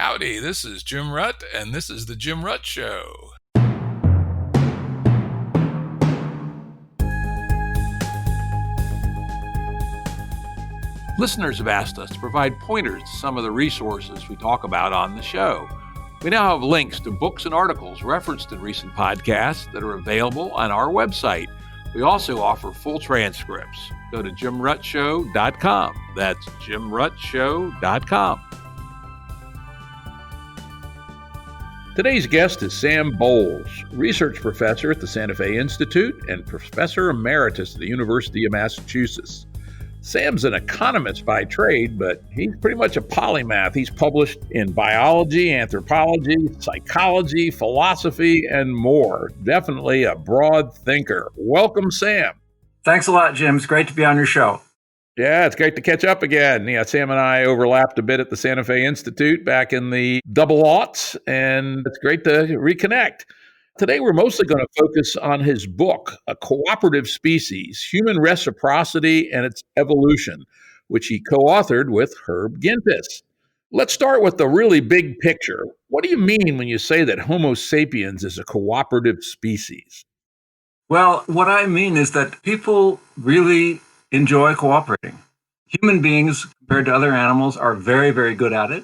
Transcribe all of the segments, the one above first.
Howdy, this is Jim Rutt, and this is The Jim Rutt Show. Listeners have asked us to provide pointers to some of the resources we talk about on the show. We now have links to books and articles referenced in recent podcasts that are available on our website. We also offer full transcripts. Go to jimruttshow.com. That's jimruttshow.com. Today's guest is Sam Bowles, research professor at the Santa Fe Institute and professor emeritus at the University of Massachusetts. Sam's an economist by trade, but he's pretty much a polymath. He's published in biology, anthropology, psychology, philosophy, and more. Definitely a broad thinker. Welcome, Sam. Thanks a lot, Jim. It's great to be on your show. Yeah, it's great to catch up again. Yeah, Sam and I overlapped a bit at the Santa Fe Institute back in the double aughts, and it's great to reconnect. Today, we're mostly going to focus on his book, A Cooperative Species, Human Reciprocity and Its Evolution, which he co-authored with Herb Gintis. Let's start with the really big picture. What do you mean when you say that Homo sapiens is a cooperative species? Well, what I mean is that people really enjoy cooperating. Human beings, compared to other animals, are very, very good at it.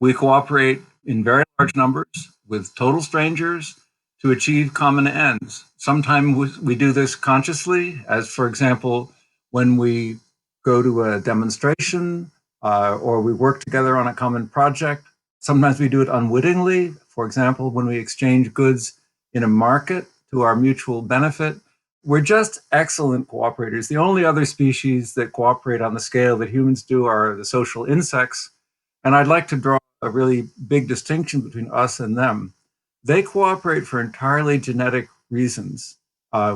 We cooperate in very large numbers with total strangers to achieve common ends. Sometimes we do this consciously, as, for example, when we go to a demonstration or we work together on a common project. Sometimes we do it unwittingly, for example, when we exchange goods in a market to our mutual benefit. We're just excellent cooperators. The only other species that cooperate on the scale that humans do are the social insects. And I'd like to draw a really big distinction between us and them. They cooperate for entirely genetic reasons.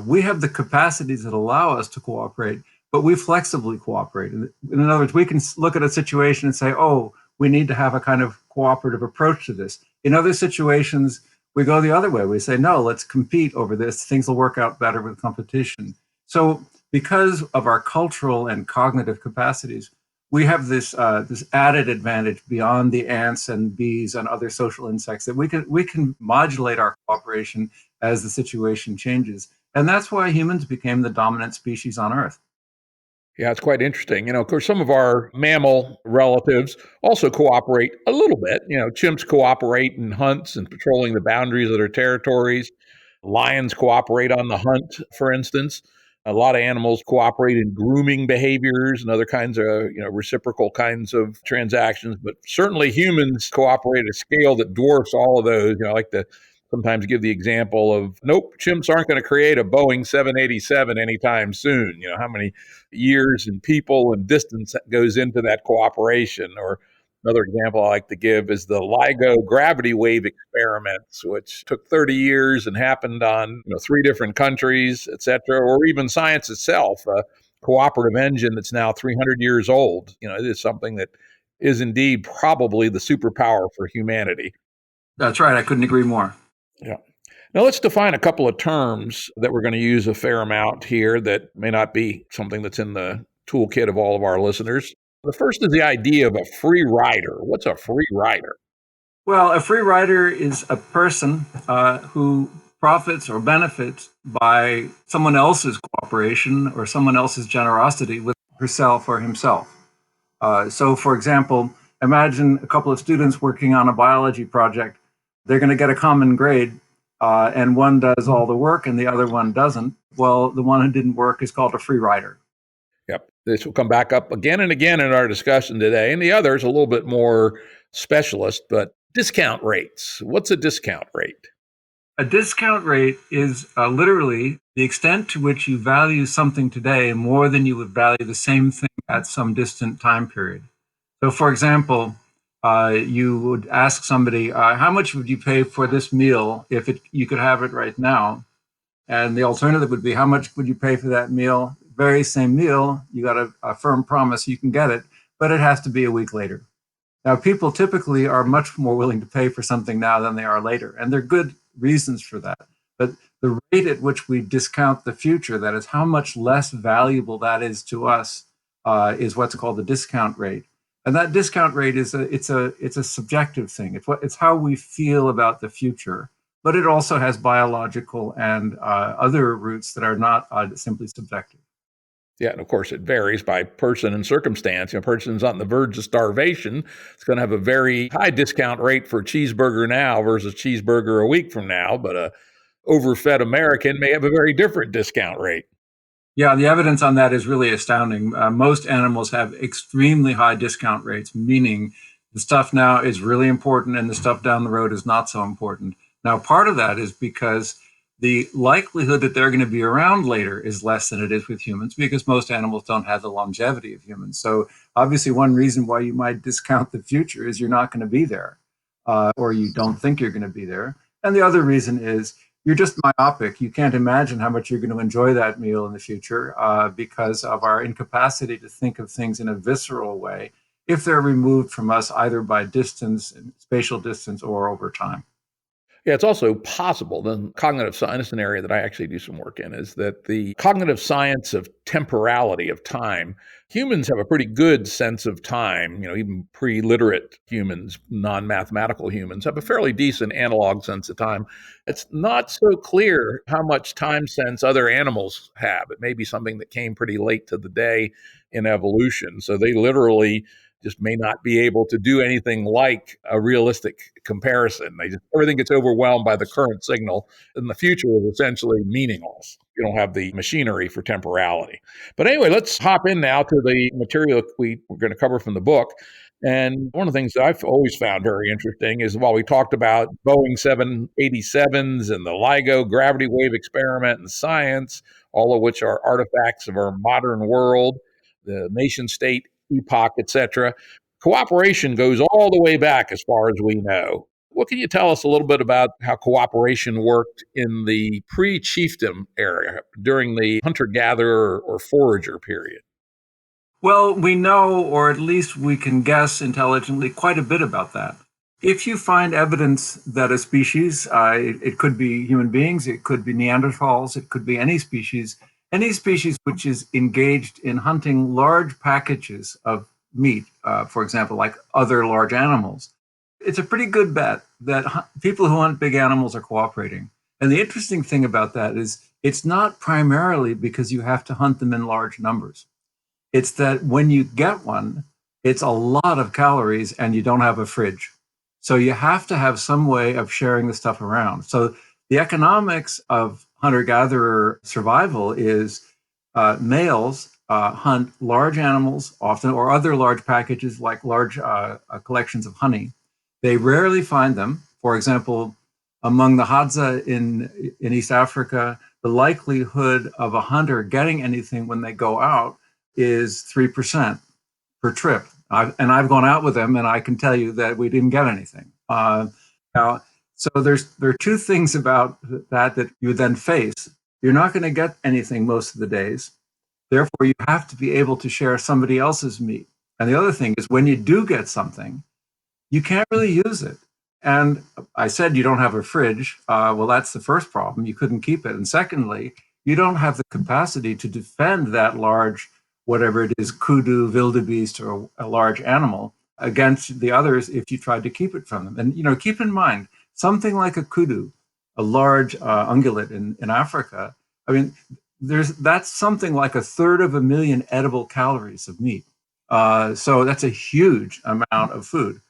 We have the capacities that allow us to cooperate, but we flexibly cooperate. In other words, we can look at a situation and say, oh, we need to have a kind of cooperative approach to this. In other situations, we go the other way. We say, no, let's compete over this. Things will work out better with competition. So because of our cultural and cognitive capacities, we have this added advantage beyond the ants and bees and other social insects that we can modulate our cooperation as the situation changes. And that's why humans became the dominant species on Earth. Yeah, it's quite interesting. Of course, some of our mammal relatives also cooperate a little bit. Chimps cooperate in hunts and patrolling the boundaries of their territories. Lions cooperate on the hunt, for instance. A lot of animals cooperate in grooming behaviors and other kinds of, reciprocal kinds of transactions. But certainly humans cooperate at a scale that dwarfs all of those. I like to sometimes give the example of, nope, chimps aren't going to create a Boeing 787 anytime soon. How many years and people and distance that goes into that cooperation. Or another example I like to give is the LIGO gravity wave experiments, which took 30 years and happened on 3 different countries, et cetera, or even science itself, a cooperative engine that's now 300 years old. It is something that is indeed probably the superpower for humanity. That's right. I couldn't agree more. Yeah. Now let's define a couple of terms that we're going to use a fair amount here that may not be something that's in the toolkit of all of our listeners. The first is the idea of a free rider. What's a free rider? Well, a free rider is a person who profits or benefits by someone else's cooperation or someone else's generosity with herself or himself. So, for example, imagine a couple of students working on a biology project. They're going to get a common grade, and one does all the work and the other one doesn't. Well, the one who didn't work is called a free rider. Yep. This will come back up again and again in our discussion today. And the other is a little bit more specialist, but discount rates. What's a discount rate? A discount rate is literally the extent to which you value something today more than you would value the same thing at some distant time period. So, for example, you would ask somebody, how much would you pay for this meal if you could have it right now? And the alternative would be, how much would you pay for that meal? Very same meal, you got a firm promise you can get it, but it has to be a week later. Now, people typically are much more willing to pay for something now than they are later, and there are good reasons for that. But the rate at which we discount the future, that is how much less valuable that is to us, is what's called the discount rate. And that discount rate is it's a subjective thing. It's how we feel about the future, but it also has biological and other roots that are not simply subjective. Yeah, and of course it varies by person and circumstance. A person's on the verge of starvation, it's going to have a very high discount rate for a cheeseburger now versus cheeseburger a week from now, but a overfed American may have a very different discount rate. Yeah, the evidence on that is really astounding. Most animals have extremely high discount rates, meaning the stuff now is really important and the stuff down the road is not so important. Now, part of that is because the likelihood that they're going to be around later is less than it is with humans because most animals don't have the longevity of humans. So, obviously, one reason why you might discount the future is you're not going to be there, or you don't think you're going to be there. And the other reason is you're just myopic. You can't imagine how much you're going to enjoy that meal in the future because of our incapacity to think of things in a visceral way if they're removed from us either by distance, spatial distance, or over time. Yeah, it's also possible, the cognitive science, an area that I actually do some work in, is that the cognitive science of temporality, of time, humans have a pretty good sense of time. Even pre-literate humans, non-mathematical humans, have a fairly decent analog sense of time. It's not so clear how much time sense other animals have. It may be something that came pretty late to the day in evolution. So they literally just may not be able to do anything like a realistic comparison. Everything gets overwhelmed by the current signal, and the future is essentially meaningless. You don't have the machinery for temporality. But anyway, let's hop in now to the material we're going to cover from the book. And one of the things that I've always found very interesting is while we talked about Boeing 787s and the LIGO gravity wave experiment and science, all of which are artifacts of our modern world, the nation state epoch, etc. Cooperation goes all the way back as far as we know. What can you tell us a little bit about how cooperation worked in the pre-chiefdom era during the hunter-gatherer or forager period? Well, we know, or at least we can guess intelligently, quite a bit about that. If you find evidence that a species, it could be human beings, it could be Neanderthals, it could be any species which is engaged in hunting large packages of meat, for example, like other large animals, it's a pretty good bet that people who hunt big animals are cooperating. And the interesting thing about that is it's not primarily because you have to hunt them in large numbers. It's that when you get one, it's a lot of calories and you don't have a fridge. So you have to have some way of sharing the stuff around. So the economics of hunter-gatherer survival is males hunt large animals often, or other large packages like large collections of honey. They rarely find them. For example, among the Hadza in East Africa, the likelihood of a hunter getting anything when they go out is 3% per trip. I've gone out with them, and I can tell you that we didn't get anything. Now, so there are two things about that you then face. You're not going to get anything most of the days. Therefore, you have to be able to share somebody else's meat. And the other thing is when you do get something, you can't really use it. And I said you don't have a fridge. Well, that's the first problem. You couldn't keep it. And secondly, you don't have the capacity to defend that large, whatever it is, kudu, wildebeest, or a large animal against the others if you tried to keep it from them. And, keep in mind, something like a kudu, a large ungulate in Africa, I mean, that's something like 1/3 of a million edible calories of meat. So that's a huge amount of food.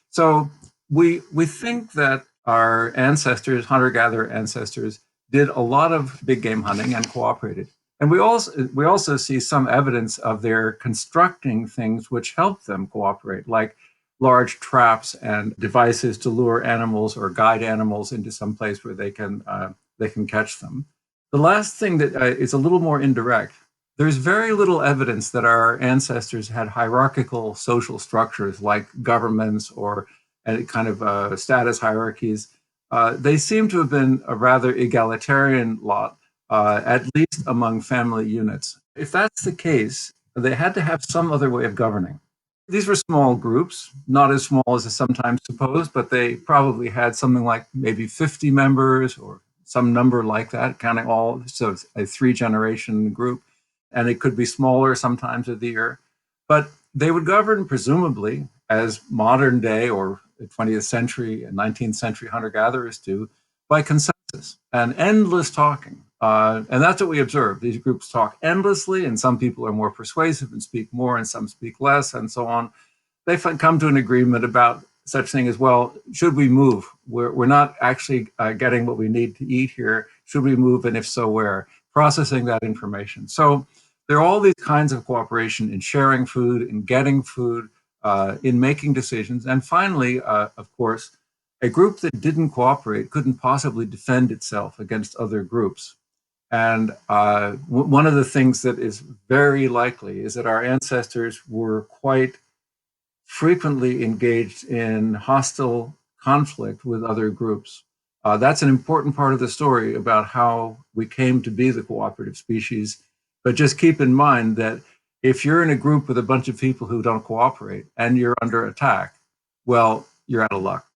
So we think that our ancestors, hunter-gatherer ancestors, did a lot of big game hunting and cooperated. And we also see some evidence of their constructing things which help them cooperate, like large traps and devices to lure animals or guide animals into some place where they can catch them. The last thing that is a little more indirect. There's very little evidence that our ancestors had hierarchical social structures like governments or kind of status hierarchies. They seem to have been a rather egalitarian lot, at least among family units. If that's the case, they had to have some other way of governing. These were small groups, not as small as is sometimes supposed, but they probably had something like maybe 50 members or some number like that, counting all, so a 3-generation group. And it could be smaller sometimes of the year. But they would govern, presumably, as modern day or 20th century and 19th century hunter gatherers do, by consensus and endless talking. And that's what we observe. These groups talk endlessly, and some people are more persuasive and speak more, and some speak less, and so on. They come to an agreement about such thing as, well, should we move? We're not actually getting what we need to eat here. Should we move? And if so, where? Processing that information. So there are all these kinds of cooperation in sharing food, in getting food, in making decisions. And finally, of course, a group that didn't cooperate couldn't possibly defend itself against other groups. And one of the things that is very likely is that our ancestors were quite frequently engaged in hostile conflict with other groups. That's an important part of the story about how we came to be the cooperative species. But just keep in mind that if you're in a group with a bunch of people who don't cooperate and you're under attack, well, you're out of luck.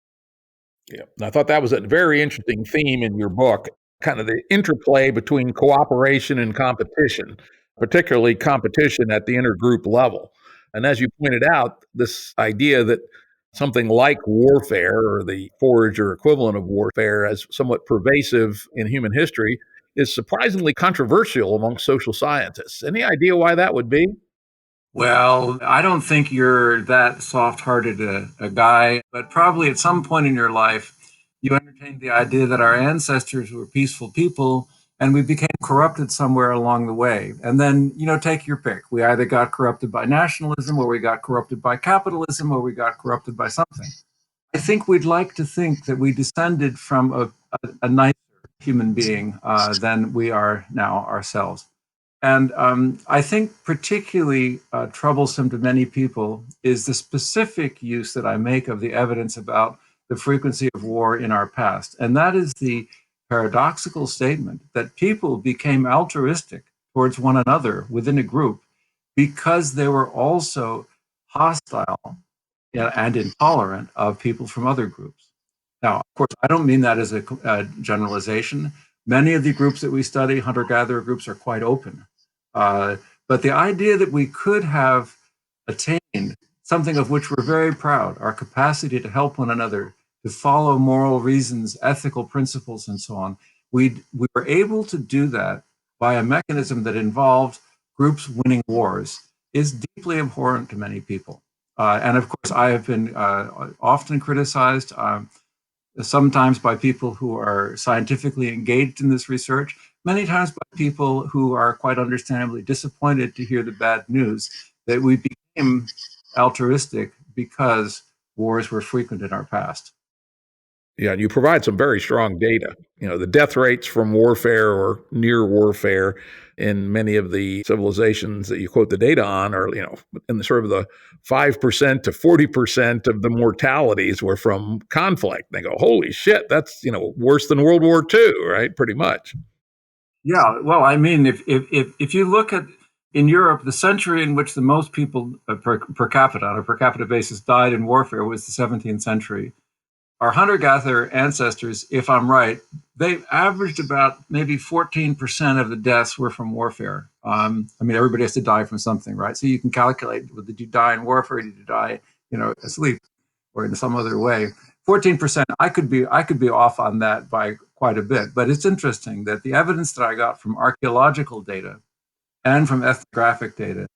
Yeah, I thought that was a very interesting theme in your book, kind of the interplay between cooperation and competition, particularly competition at the intergroup level. And as you pointed out, this idea that something like warfare or the forage or equivalent of warfare as somewhat pervasive in human history is surprisingly controversial among social scientists. Any idea why that would be? Well, I don't think you're that soft-hearted a guy, but probably at some point in your life, you entertained the idea that our ancestors were peaceful people and we became corrupted somewhere along the way. And then, take your pick. We either got corrupted by nationalism, or we got corrupted by capitalism, or we got corrupted by something. I think we'd like to think that we descended from a nicer human being than we are now ourselves. And I think particularly troublesome to many people is the specific use that I make of the evidence about the frequency of war in our past. And that is the paradoxical statement that people became altruistic towards one another within a group because they were also hostile and intolerant of people from other groups. Now, of course, I don't mean that as a generalization. Many of the groups that we study, hunter-gatherer groups, are quite open. But the idea that we could have attained something of which we're very proud, our capacity to help one another, to follow moral reasons, ethical principles, and so on, we were able to do that by a mechanism that involved groups winning wars, is deeply abhorrent to many people. And of course, I have been often criticized, sometimes by people who are scientifically engaged in this research, many times by people who are quite understandably disappointed to hear the bad news that we became altruistic because wars were frequent in our past. Yeah, you provide some very strong data. The death rates from warfare or near warfare in many of the civilizations that you quote the data on are, in the sort of the 5% to 40% of the mortalities were from conflict. They go, holy shit, that's, worse than World War II, right? Pretty much. Yeah, well, I mean, if you look at in Europe, the century in which the most people per capita on a per capita basis died in warfare was the 17th century. Our hunter-gatherer ancestors, if I'm right, they averaged about maybe 14% of the deaths were from warfare. I mean, everybody has to die from something, right? So you can calculate, well, did you die in warfare? Did you die, asleep or in some other way? 14%, I could be off on that by quite a bit. But it's interesting that the evidence that I got from archaeological data and from ethnographic data,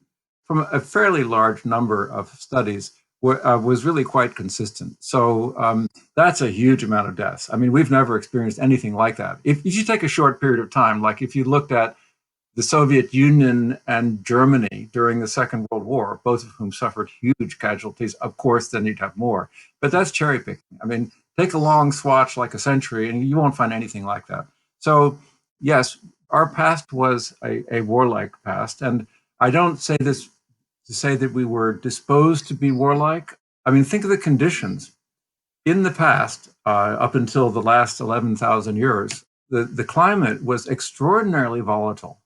from a fairly large number of studies, was really quite consistent. So that's a huge amount of deaths. I mean, we've never experienced anything like that. If you take a short period of time, like if you looked at the Soviet Union and Germany during the Second World War, both of whom suffered huge casualties, of course, then you'd have more. But that's cherry picking. I mean, take a long swatch like a century and you won't find anything like that. So yes, our past was a warlike past. And I don't say this to say that we were disposed to be warlike. I mean, think of the conditions. In the past, up until the last 11,000 years, the climate was extraordinarily volatile.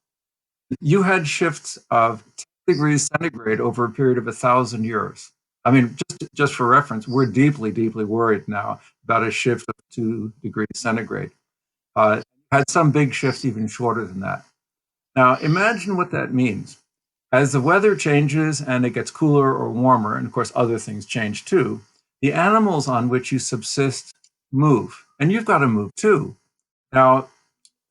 You had shifts of 10 degrees centigrade over a period of 1,000 years. I mean, just for reference, we're deeply, deeply worried now about a shift of 2 degrees centigrade. Had some big shifts even shorter than that. Now, imagine what that means. As the weather changes and it gets cooler or warmer, and of course other things change too, the animals on which you subsist move, and you've got to move too. Now,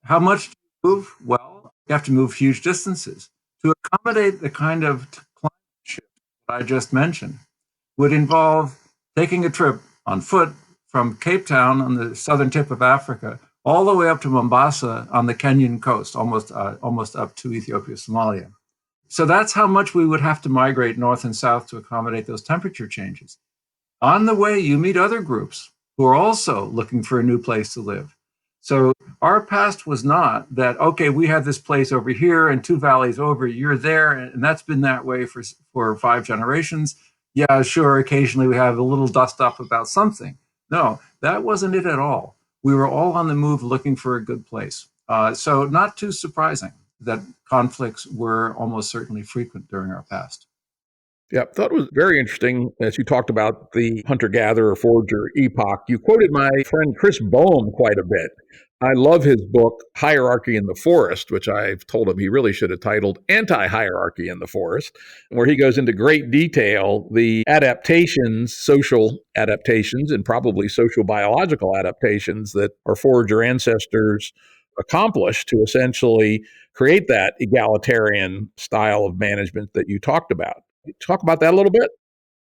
how much do you move? Well, you have to move huge distances. To accommodate the kind of climate shift that I just mentioned would involve taking a trip on foot from Cape Town on the southern tip of Africa all the way up to Mombasa on the Kenyan coast, almost up to Ethiopia, Somalia. So that's how much we would have to migrate north and south to accommodate those temperature changes. On the way, you meet other groups who are also looking for a new place to live. So our past was not that, okay, we have this place over here and two valleys over, you're there, and that's been that way for 5 generations. Yeah, sure, occasionally we have a little dust up about something. No, that wasn't it at all. We were all on the move looking for a good place. So not too surprising that conflicts were almost certainly frequent during our past. Yeah, I thought it was very interesting as you talked about the hunter-gatherer forager epoch. You quoted my friend Chris Boehm quite a bit. I love his book, Hierarchy in the Forest, which I've told him he really should have titled Anti-Hierarchy in the Forest, where he goes into great detail the adaptations, social adaptations, and probably social biological adaptations that our forager ancestors accomplished to essentially create that egalitarian style of management that you talked about. Talk about that a little bit.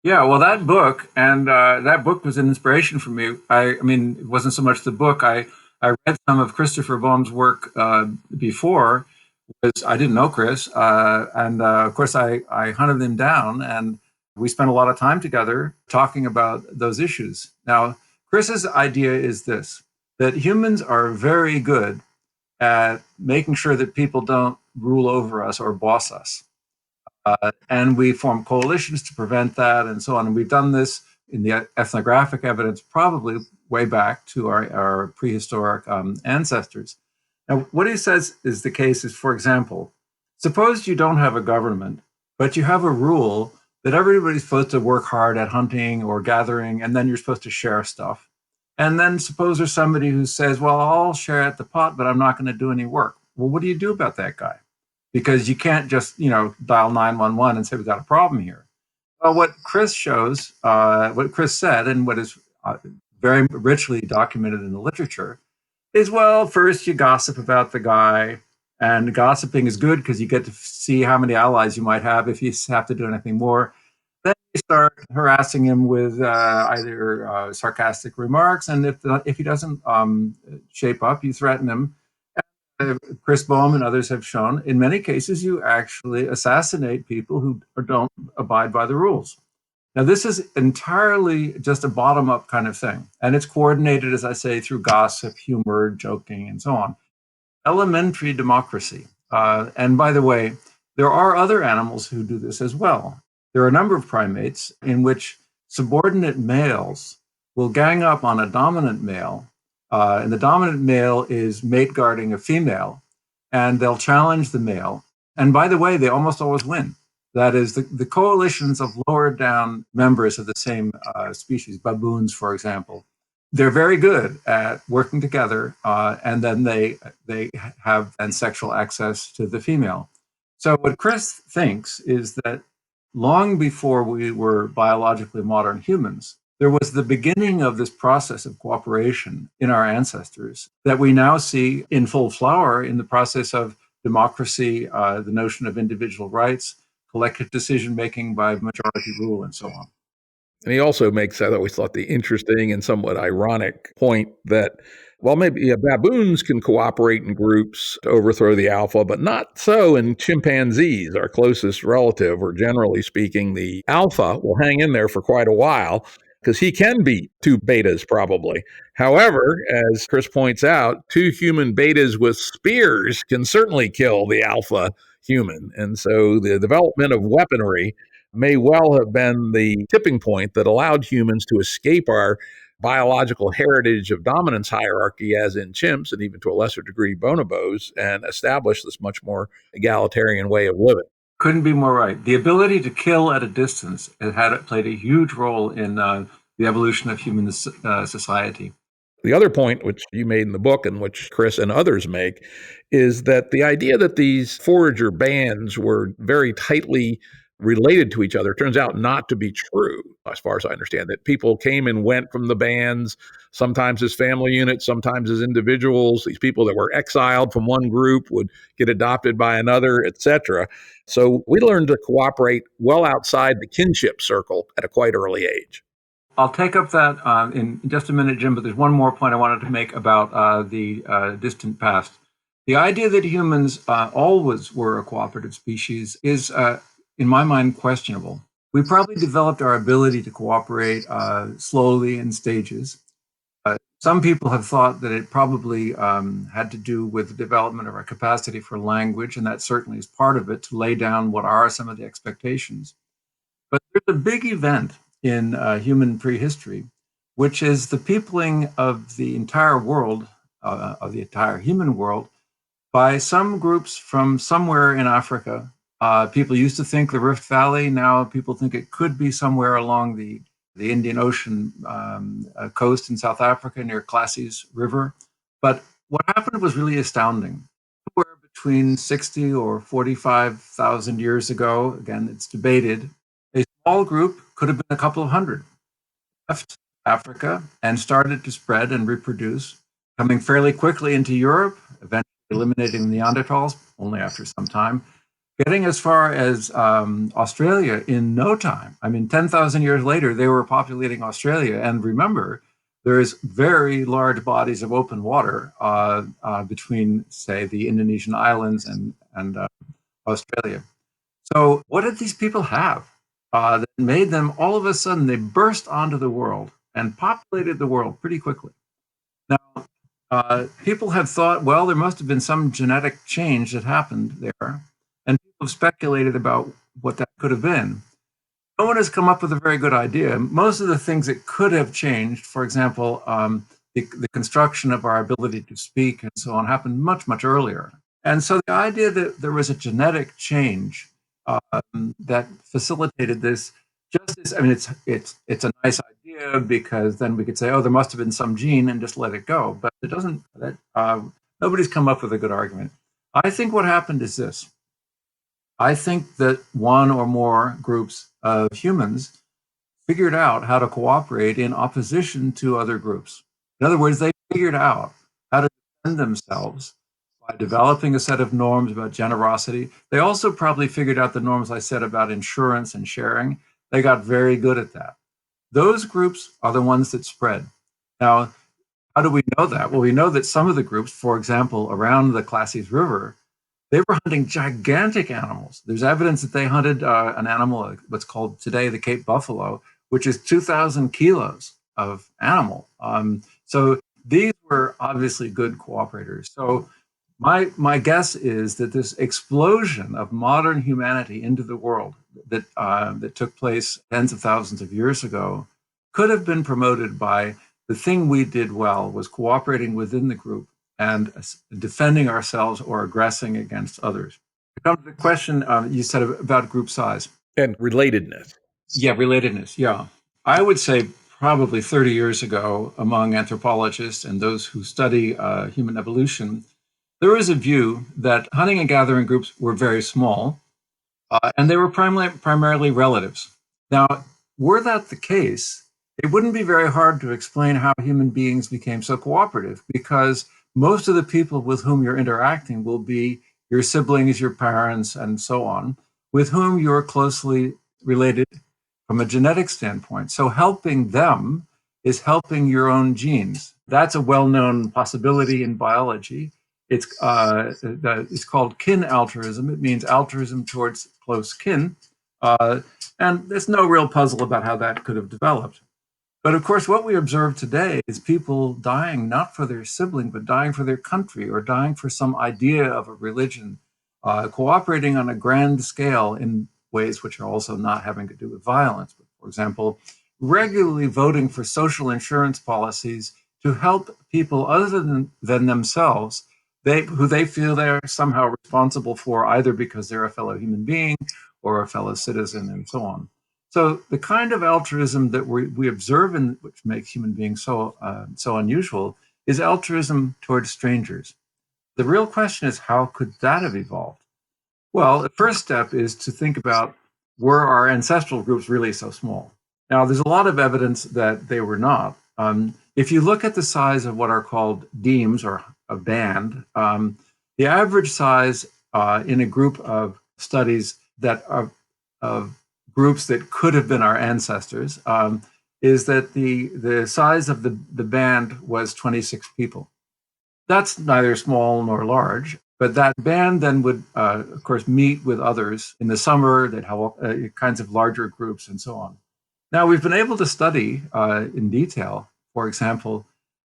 Yeah, well, that book was an inspiration for me. I mean, it wasn't so much the book. I read some of Christopher Boehm's work before. Because I didn't know Chris, and of course, I hunted him down, and we spent a lot of time together talking about those issues. Now, Chris's idea is this: that humans are very good at making sure that people don't rule over us or boss us. And we form coalitions to prevent that and so on. And we've done this in the ethnographic evidence probably way back to our prehistoric ancestors. Now, what he says is the case is, for example, suppose you don't have a government, but you have a rule that everybody's supposed to work hard at hunting or gathering, and then you're supposed to share stuff. And then suppose there's somebody who says, well, I'll share at the pot, but I'm not going to do any work. Well, what do you do about that guy? Because you can't just, dial 911 and say, we've got a problem here. Well, what Chris shows, what Chris said, and what is very richly documented in the literature is, well, first you gossip about the guy, and gossiping is good because you get to see how many allies you might have if you have to do anything more. Then you start harassing him with either sarcastic remarks, and if he doesn't shape up, you threaten him. Chris Boehm and others have shown, in many cases, you actually assassinate people who don't abide by the rules. Now, this is entirely just a bottom-up kind of thing, and it's coordinated, as I say, through gossip, humor, joking, and so on. Elementary democracy. And by the way, there are other animals who do this as well. There are a number of primates in which subordinate males will gang up on a dominant male, and the dominant male is mate guarding a female, and they'll challenge the male. And by the way, they almost always win. That is, the coalitions of lower down members of the same species, baboons, for example, they're very good at working together, and then they have sexual access to the female. So what Chris thinks is that long before we were biologically modern humans, there was the beginning of this process of cooperation in our ancestors that we now see in full flower in the process of democracy, the notion of individual rights, collective decision-making by majority rule, and so on. And he also makes, I always thought, the interesting and somewhat ironic point that, well, maybe baboons can cooperate in groups to overthrow the alpha, but not so in chimpanzees, our closest relative, or generally speaking, the alpha will hang in there for quite a while because he can beat 2 betas probably. However, as Chris points out, 2 human betas with spears can certainly kill the alpha human. And so the development of weaponry may well have been the tipping point that allowed humans to escape our biological heritage of dominance hierarchy, as in chimps and even to a lesser degree bonobos, and establish this much more egalitarian way of living. Couldn't be more right. The ability to kill at a distance played a huge role in the evolution of human society. The other point, which you made in the book and which Chris and others make, is that the idea that these forager bands were very tightly related to each other turns out not to be true, as far as I understand it. People came and went from the bands, sometimes as family units, sometimes as individuals. These people that were exiled from one group would get adopted by another, etc. So we learned to cooperate well outside the kinship circle at a quite early age. I'll take up that in just a minute, Jim, but there's one more point I wanted to make about the distant past. The idea that humans always were a cooperative species is, in my mind, questionable. We probably developed our ability to cooperate slowly in stages. Some people have thought that it probably had to do with the development of our capacity for language, and that certainly is part of it, to lay down what are some of the expectations. But there's a big event in human prehistory, which is the peopling of the entire world, of the entire human world, by some groups from somewhere in Africa. People used to think the Rift Valley. Now people think it could be somewhere along the Indian Ocean coast in South Africa near Classy's River. But what happened was really astounding. Somewhere between 60 or 45,000 years ago, again, it's debated, a small group, could have been a couple of hundred, left Africa and started to spread and reproduce, coming fairly quickly into Europe, eventually eliminating the Neanderthals only after some time, getting as far as Australia in no time. I mean, 10,000 years later, they were populating Australia. And remember, there's very large bodies of open water between, say, the Indonesian islands and Australia. So what did these people have that made them, all of a sudden, they burst onto the world and populated the world pretty quickly? Now, people have thought, well, there must have been some genetic change that happened there. And people have speculated about what that could have been. No one has come up with a very good idea. Most of the things that could have changed, for example, the construction of our ability to speak and so on, happened much, much earlier. And so the idea that there was a genetic change that facilitated this, just as, I mean, it's a nice idea, because then we could say, oh, there must have been some gene and just let it go. But it doesn't, nobody's come up with a good argument. I think what happened is this. I think that one or more groups of humans figured out how to cooperate in opposition to other groups. In other words, they figured out how to defend themselves by developing a set of norms about generosity. They also probably figured out the norms I said about insurance and sharing. They got very good at that. Those groups are the ones that spread. Now, how do we know that? Well, we know that some of the groups, for example, around the Classy's River, they were hunting gigantic animals. There's evidence that they hunted an animal, what's called today the Cape buffalo, which is 2,000 kilos of animal. So these were obviously good cooperators. So my guess is that this explosion of modern humanity into the world that took place tens of thousands of years ago could have been promoted by the thing we did well, was cooperating within the group and defending ourselves or aggressing against others. To come to the question you said about group size. And relatedness. Yeah, relatedness, yeah. I would say probably 30 years ago, among anthropologists and those who study human evolution, there was a view that hunting and gathering groups were very small, and they were primarily relatives. Now, were that the case, it wouldn't be very hard to explain how human beings became so cooperative, because most of the people with whom you're interacting will be your siblings, your parents, and so on, with whom you're closely related from a genetic standpoint. So helping them is helping your own genes. That's a well-known possibility in biology. It's called kin altruism. It means altruism towards close kin. And there's no real puzzle about how that could have developed. But of course, what we observe today is people dying not for their sibling, but dying for their country, or dying for some idea of a religion, cooperating on a grand scale in ways which are also not having to do with violence. But for example, regularly voting for social insurance policies to help people other than themselves, who they feel they're somehow responsible for, either because they're a fellow human being or a fellow citizen and so on. So the kind of altruism that we observe and which makes human beings so unusual is altruism towards strangers. The real question is, how could that have evolved? Well, the first step is to think about, were our ancestral groups really so small? Now, there's a lot of evidence that they were not. If you look at the size of what are called demes, or a band, the average size in a group of studies that are of groups that could have been our ancestors is that the size of the band was 26 people. That's neither small nor large, but that band then would, of course, meet with others in the summer. They'd have kinds of larger groups and so on. Now, we've been able to study in detail, for example,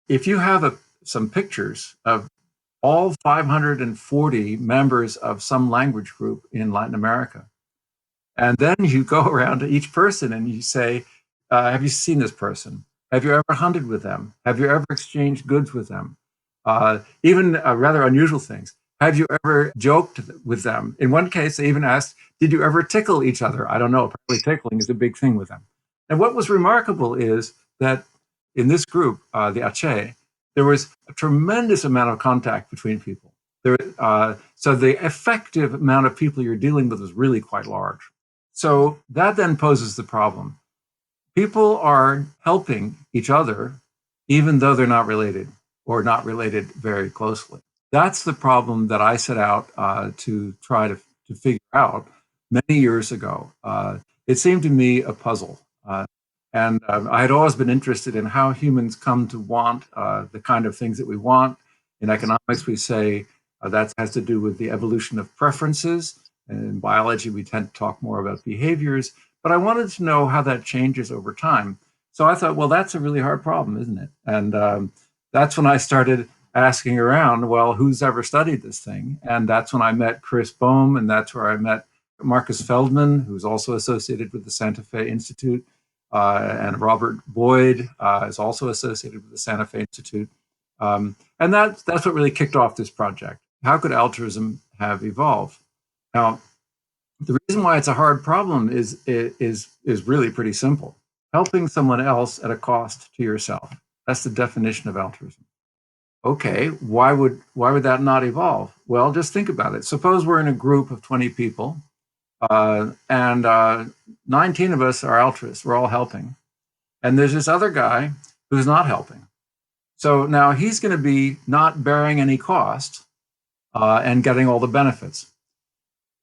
if you have some pictures of all 540 members of some language group in Latin America, and then you go around to each person and you say, have you seen this person? Have you ever hunted with them? Have you ever exchanged goods with them? Even rather unusual things. Have you ever joked with them? In one case, they even asked, did you ever tickle each other? I don't know, probably tickling is a big thing with them. And what was remarkable is that in this group, the Aceh, there was a tremendous amount of contact between people. So the effective amount of people you're dealing with is really quite large. So that then poses the problem. People are helping each other, even though they're not related, or not related very closely. That's the problem that I set out to try to figure out many years ago. It seemed to me a puzzle. And I had always been interested in how humans come to want the kind of things that we want. In economics, we say that has to do with the evolution of preferences. And in biology, we tend to talk more about behaviors. But I wanted to know how that changes over time. So I thought, well, that's a really hard problem, isn't it? And that's when I started asking around, well, who's ever studied this thing? And that's when I met Chris Bohm, and that's where I met Marcus Feldman, who's also associated with the Santa Fe Institute, and Robert Boyd is also associated with the Santa Fe Institute. And that's what really kicked off this project. How could altruism have evolved? Now, the reason why it's a hard problem is really pretty simple. Helping someone else at a cost to yourself. That's the definition of altruism. Okay, why would that not evolve? Well, just think about it. Suppose we're in a group of 20 people, and 19 of us are altruists. We're all helping. And there's this other guy who's not helping. So now he's going to be not bearing any cost and getting all the benefits.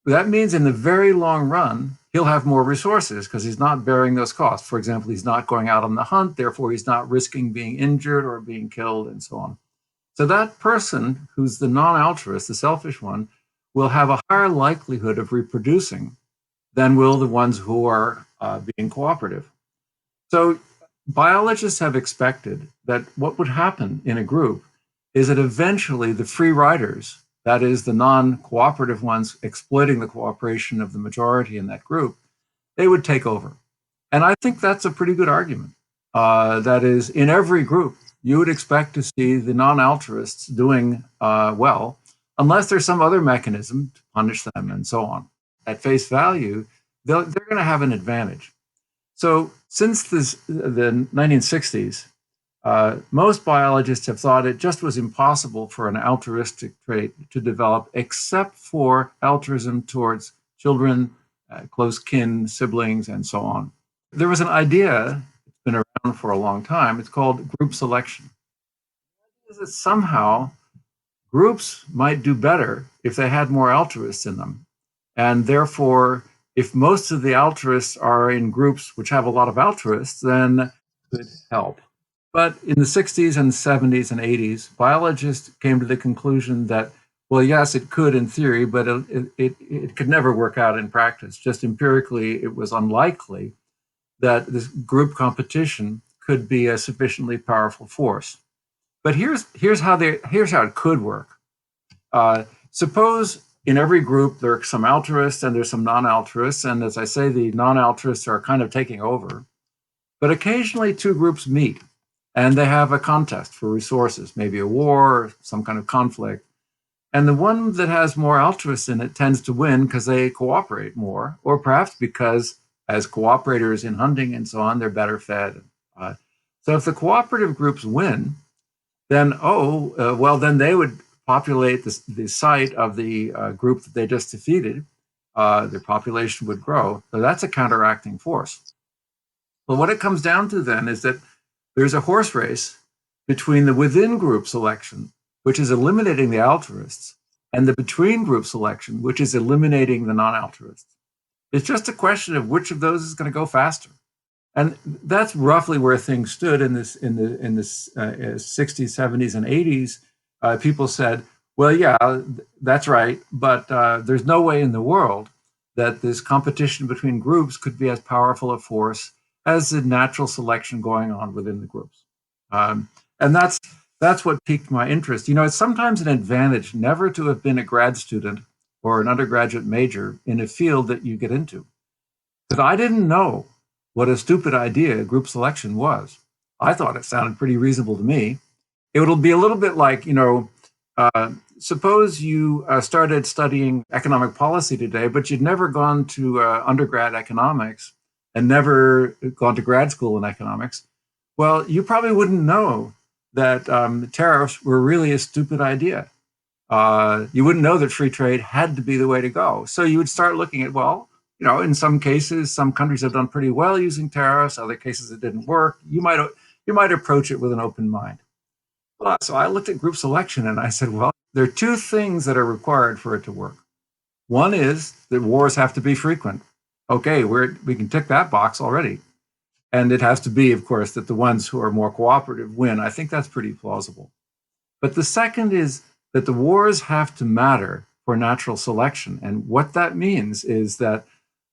That means in the very long run, he'll have more resources because he's not bearing those costs. For example, he's not going out on the hunt, therefore he's not risking being injured or being killed and so on. So that person who's the non-altruist, the selfish one, will have a higher likelihood of reproducing than will the ones who are being cooperative. So biologists have expected that what would happen in a group is that eventually the free riders, that is, the non-cooperative ones exploiting the cooperation of the majority in that group, they would take over. And I think that's a pretty good argument. That is, in every group, you would expect to see the non-altruists doing well, unless there's some other mechanism to punish them and so on. At face value, they're going to have an advantage. So since the 1960s, most biologists have thought it just was impossible for an altruistic trait to develop except for altruism towards children, close kin, siblings, and so on. There was an idea, it's been around for a long time, it's called group selection. That somehow groups might do better if they had more altruists in them. And therefore, if most of the altruists are in groups which have a lot of altruists, then it could help. But in the 60s and 70s and 80s, biologists came to the conclusion that, well, yes, it could in theory, but it could never work out in practice. Just empirically, it was unlikely that this group competition could be a sufficiently powerful force. But here's how it could work. Suppose in every group there are some altruists and there's some non-altruists, and as I say, the non-altruists are kind of taking over. But occasionally two groups meet and they have a contest for resources, maybe a war or some kind of conflict. And the one that has more altruists in it tends to win because they cooperate more, or perhaps because as cooperators in hunting and so on, they're better fed. So if the cooperative groups win, then then they would populate the site of the group that they just defeated. Their population would grow. So that's a counteracting force. But what it comes down to then is that there's a horse race between the within group selection, which is eliminating the altruists, and the between group selection, which is eliminating the non-altruists. It's just a question of which of those is going to go faster. And that's roughly where things stood in the 60s, 70s, and 80s. People said, well, yeah, that's right, but there's no way in the world that this competition between groups could be as powerful a force as the natural selection going on within the groups. And that's what piqued my interest. It's sometimes an advantage never to have been a grad student or an undergraduate major in a field that you get into. Because I didn't know what a stupid idea group selection was. I thought it sounded pretty reasonable to me. It will be a little bit like, suppose you started studying economic policy today, but you'd never gone to undergrad economics and never gone to grad school in economics. Well, you probably wouldn't know that tariffs were really a stupid idea. You wouldn't know that free trade had to be the way to go. So you would start looking at, in some cases, some countries have done pretty well using tariffs. Other cases, it didn't work. You might approach it with an open mind. So I looked at group selection and I said, well, there are two things that are required for it to work. One is that wars have to be frequent. Okay, we can tick that box already. And it has to be, of course, that the ones who are more cooperative win. I think that's pretty plausible. But the second is that the wars have to matter for natural selection. And what that means is that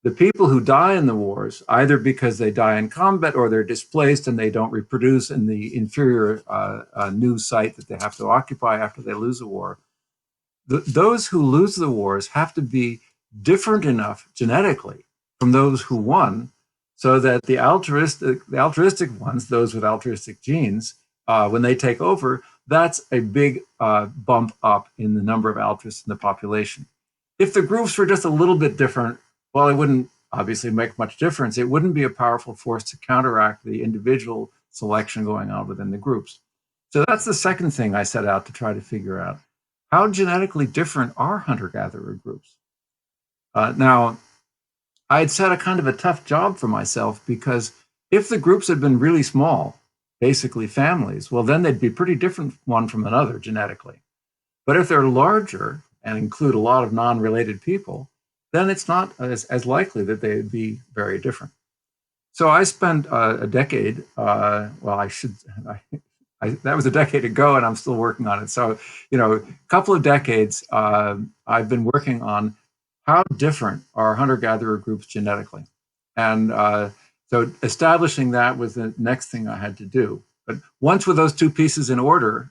the people who die in the wars, either because they die in combat or they're displaced and they don't reproduce in the inferior new site that they have to occupy after they lose a war, those who lose the wars have to be different enough genetically from those who won, so that the altruistic ones, those with altruistic genes, when they take over, that's a big bump up in the number of altruists in the population. If the groups were just a little bit different, well, it wouldn't obviously make much difference. It wouldn't be a powerful force to counteract the individual selection going on within the groups. So that's the second thing I set out to try to figure out. How genetically different are hunter-gatherer groups? Now, I had set a kind of a tough job for myself, because if the groups had been really small, basically families, well, then they'd be pretty different one from another genetically. But if they're larger and include a lot of non-related people, then it's not as likely that they'd be very different. So I spent a decade, that was a decade ago, and I'm still working on it. So, a couple of decades, I've been working on how different are hunter-gatherer groups genetically. And so establishing that was the next thing I had to do. But once with those two pieces in order,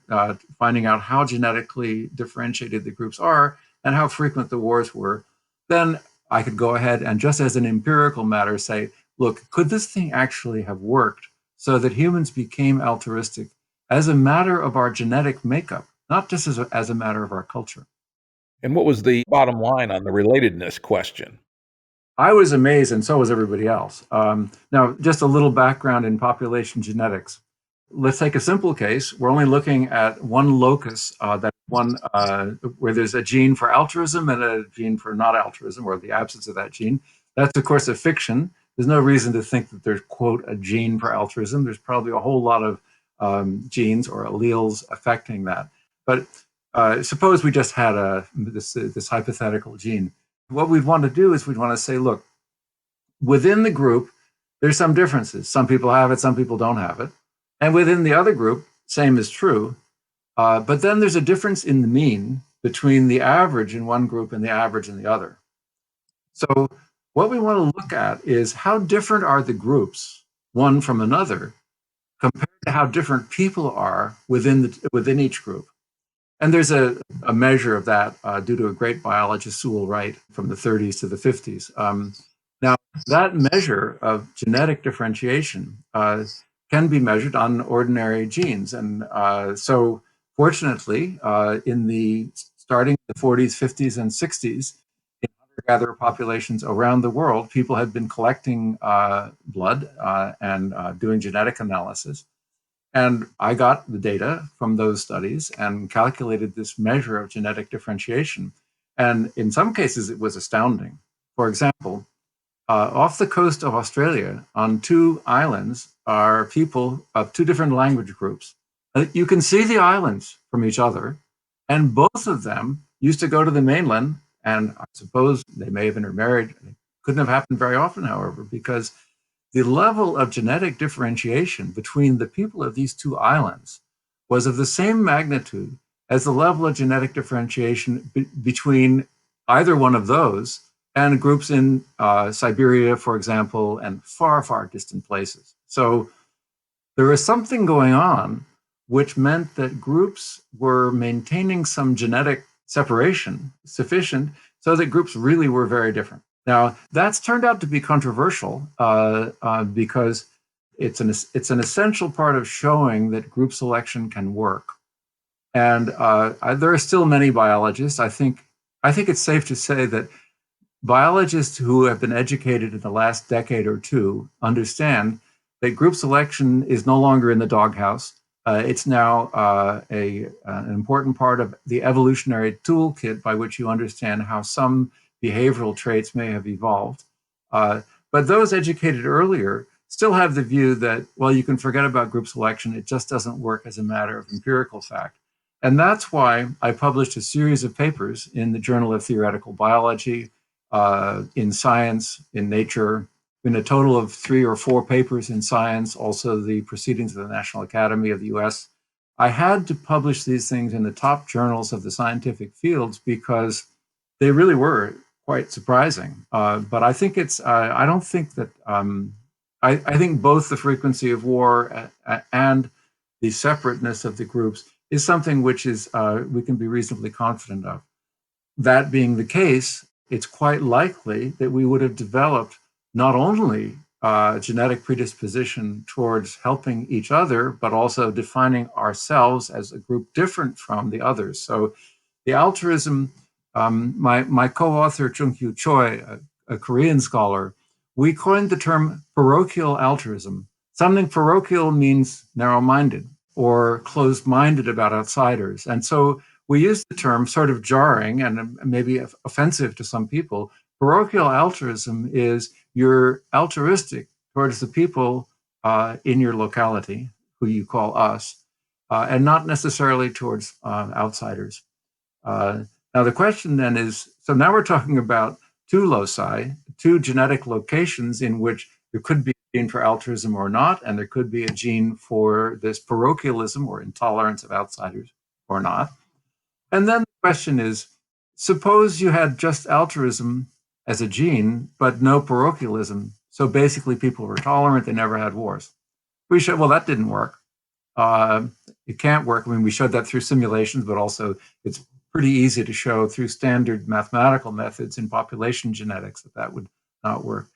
finding out how genetically differentiated the groups are and how frequent the wars were, then I could go ahead and, just as an empirical matter, say, look, could this thing actually have worked so that humans became altruistic as a matter of our genetic makeup, not just as a matter of our culture? And what was the bottom line on the relatedness question? I was amazed, and so was everybody else. Now, just a little background in population genetics. Let's take a simple case. We're only looking at one locus, where there's a gene for altruism and a gene for not altruism, or the absence of that gene. That's, of course, a fiction. There's no reason to think that there's, quote, a gene for altruism. There's probably a whole lot of genes or alleles affecting that. But suppose we just had this hypothetical gene. What we'd want to do is we'd want to say, look, within the group, there's some differences. Some people have it, some people don't have it. And within the other group, same is true. But then there's a difference in the mean between the average in one group and the average in the other. So what we want to look at is how different are the groups, one from another, compared to how different people are within each group. And there's a measure of that due to a great biologist, Sewell Wright, from the 30s to the 50s. Now, that measure of genetic differentiation can be measured on ordinary genes. And so, fortunately, starting in the 40s, 50s, and 60s, in hunter-gatherer populations around the world, people had been collecting blood and doing genetic analysis. And I got the data from those studies and calculated this measure of genetic differentiation. And in some cases, it was astounding. For example, off the coast of Australia, on 2 islands, are people of 2 different language groups. You can see the islands from each other, and both of them used to go to the mainland, and I suppose they may have intermarried. It couldn't have happened very often, however, because the level of genetic differentiation between the people of these 2 islands was of the same magnitude as the level of genetic differentiation between either one of those and groups in Siberia, for example, and far, far distant places. So there was something going on which meant that groups were maintaining some genetic separation sufficient so that groups really were very different. Now, that's turned out to be controversial because it's an essential part of showing that group selection can work. And there are still many biologists. I think it's safe to say that biologists who have been educated in the last decade or two understand that group selection is no longer in the doghouse. It's now an important part of the evolutionary toolkit by which you understand how some behavioral traits may have evolved. But those educated earlier still have the view that, well, you can forget about group selection. It just doesn't work as a matter of empirical fact. And that's why I published a series of papers in the Journal of Theoretical Biology, in Science, in Nature, in a total of 3 or 4 papers in Science, also the Proceedings of the National Academy of the US. I had to publish these things in the top journals of the scientific fields because they really were quite surprising. But I think I don't think that, I think both the frequency of war and the separateness of the groups is something which is we can be reasonably confident of. That being the case, it's quite likely that we would have developed not only genetic predisposition towards helping each other, but also defining ourselves as a group different from the others. So the altruism, my co-author, Chung-Kyu Choi, a Korean scholar, we coined the term parochial altruism. Something parochial means narrow-minded or closed-minded about outsiders. And so we use the term sort of jarring and maybe offensive to some people. Parochial altruism is you're altruistic towards the people in your locality, who you call us, and not necessarily towards outsiders. Now, the question then is, so now we're talking about 2 loci, 2 genetic locations in which there could be a gene for altruism or not, and there could be a gene for this parochialism or intolerance of outsiders or not. And then the question is, suppose you had just altruism as a gene, but no parochialism. So basically people were tolerant, they never had wars. We showed, well, that didn't work. It can't work. I mean, we showed that through simulations, but also it's pretty easy to show through standard mathematical methods in population genetics that would not work.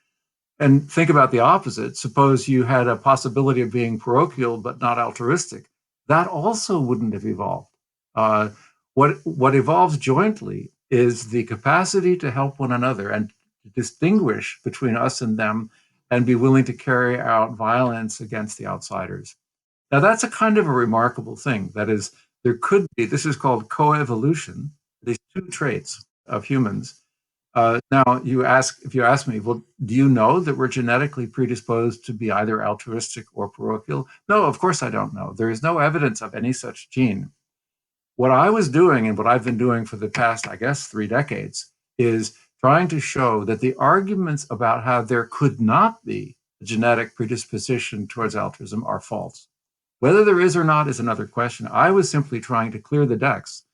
And think about the opposite. Suppose you had a possibility of being parochial, but not altruistic. That also wouldn't have evolved. What evolves jointly is the capacity to help one another and to distinguish between us and them and be willing to carry out violence against the outsiders. Now, that's a kind of a remarkable thing. That is, there could be, this is called coevolution, these 2 traits of humans. Now, if you ask me, well, do you know that we're genetically predisposed to be either altruistic or parochial? No, of course I don't know. There is no evidence of any such gene. What I was doing and what I've been doing for the past, I guess, 3 decades is trying to show that the arguments about how there could not be a genetic predisposition towards altruism are false. Whether there is or not is another question. I was simply trying to clear the decks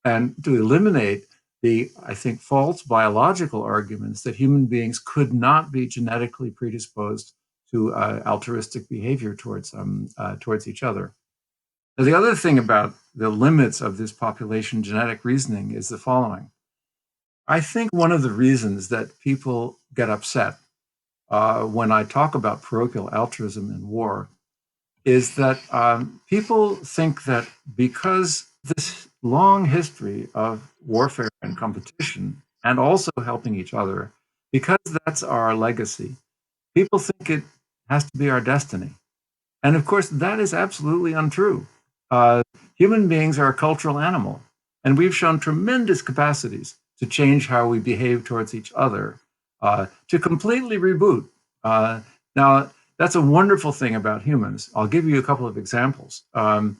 and to eliminate the, I think, false biological arguments that human beings could not be genetically predisposed to altruistic behavior towards each other. Now, the other thing about the limits of this population genetic reasoning is the following. I think one of the reasons that people get upset when I talk about parochial altruism in war is that people think that because this long history of warfare and competition and also helping each other, because that's our legacy, people think it has to be our destiny. And of course, that is absolutely untrue. Human beings are a cultural animal, and we've shown tremendous capacities to change how we behave towards each other, to completely reboot. Now, that's a wonderful thing about humans. I'll give you a couple of examples. So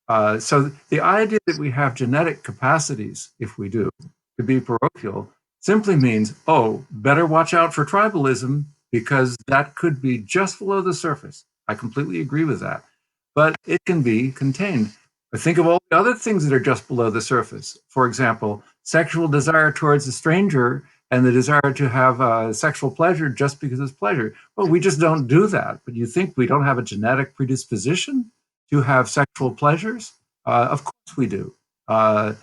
the idea that we have genetic capacities, if we do, to be parochial, simply means, oh, better watch out for tribalism, because that could be just below the surface. I completely agree with that. But it can be contained. But think of all the other things that are just below the surface. For example, sexual desire towards a stranger and the desire to have sexual pleasure just because it's pleasure. Well, we just don't do that. But you think we don't have a genetic predisposition to have sexual pleasures? Of course we do. And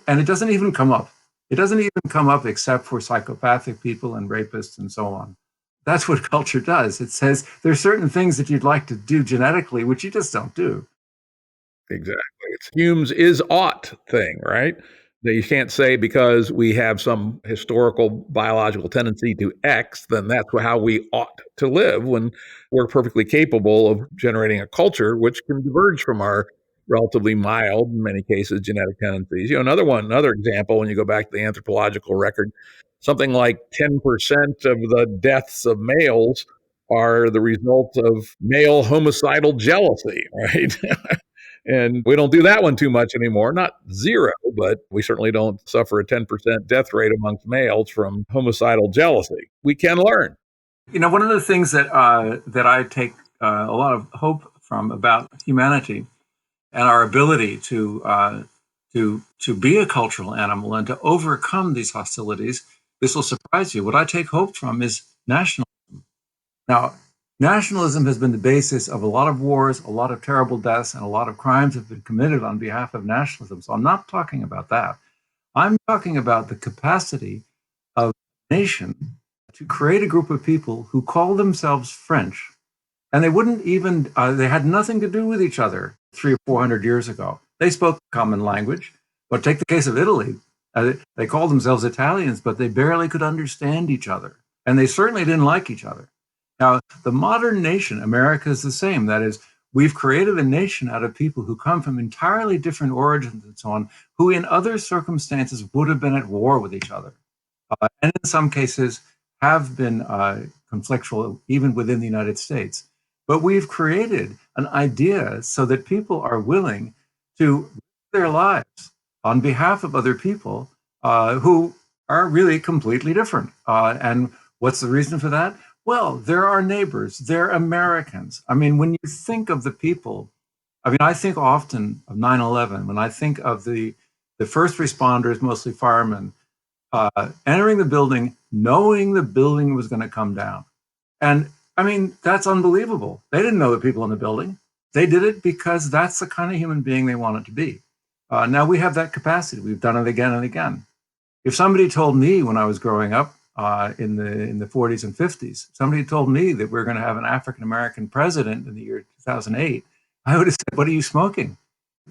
it doesn't even come up. It doesn't even come up except for psychopathic people and rapists and so on. That's what culture does. It says there's certain things that you'd like to do genetically, which you just don't do. Exactly. It's Hume's is ought thing, right? That you can't say because we have some historical biological tendency to X, then that's how we ought to live, when we're perfectly capable of generating a culture which can diverge from our relatively mild, in many cases, genetic tendencies. Another example, when you go back to the anthropological record, something like 10% of the deaths of males are the result of male homicidal jealousy, right? And we don't do that one too much anymore. Not zero, but we certainly don't suffer a 10% death rate amongst males from homicidal jealousy. We can learn. One of the things that I take a lot of hope from about humanity and our ability to be a cultural animal and to overcome these hostilities. This will surprise you. What I take hope from is nationalism. Now, nationalism has been the basis of a lot of wars, a lot of terrible deaths, and a lot of crimes have been committed on behalf of nationalism. So I'm not talking about that. I'm talking about the capacity of a nation to create a group of people who call themselves French, and they wouldn't even, they had nothing to do with each other 300 or 400 years ago. They spoke common language. But take the case of Italy. They called themselves Italians, but they barely could understand each other. And they certainly didn't like each other. Now, the modern nation, America, is the same. That is, we've created a nation out of people who come from entirely different origins and so on, who in other circumstances would have been at war with each other. And in some cases have been conflictual, even within the United States. But we've created an idea so that people are willing to live their lives on behalf of other people who are really completely different. And what's the reason for that? Well, they're our neighbors. They're Americans. I mean, when you think of the people, I think often of 9/11, when I think of the first responders, mostly firemen, entering the building, knowing the building was going to come down. And that's unbelievable. They didn't know the people in the building. They did it because that's the kind of human being they wanted to be. Now we have that capacity. We've done it again and again. If somebody told me when I was growing up in the 40s and 50s, somebody told me that we're going to have an African American president in the year 2008, I would have said, "What are you smoking?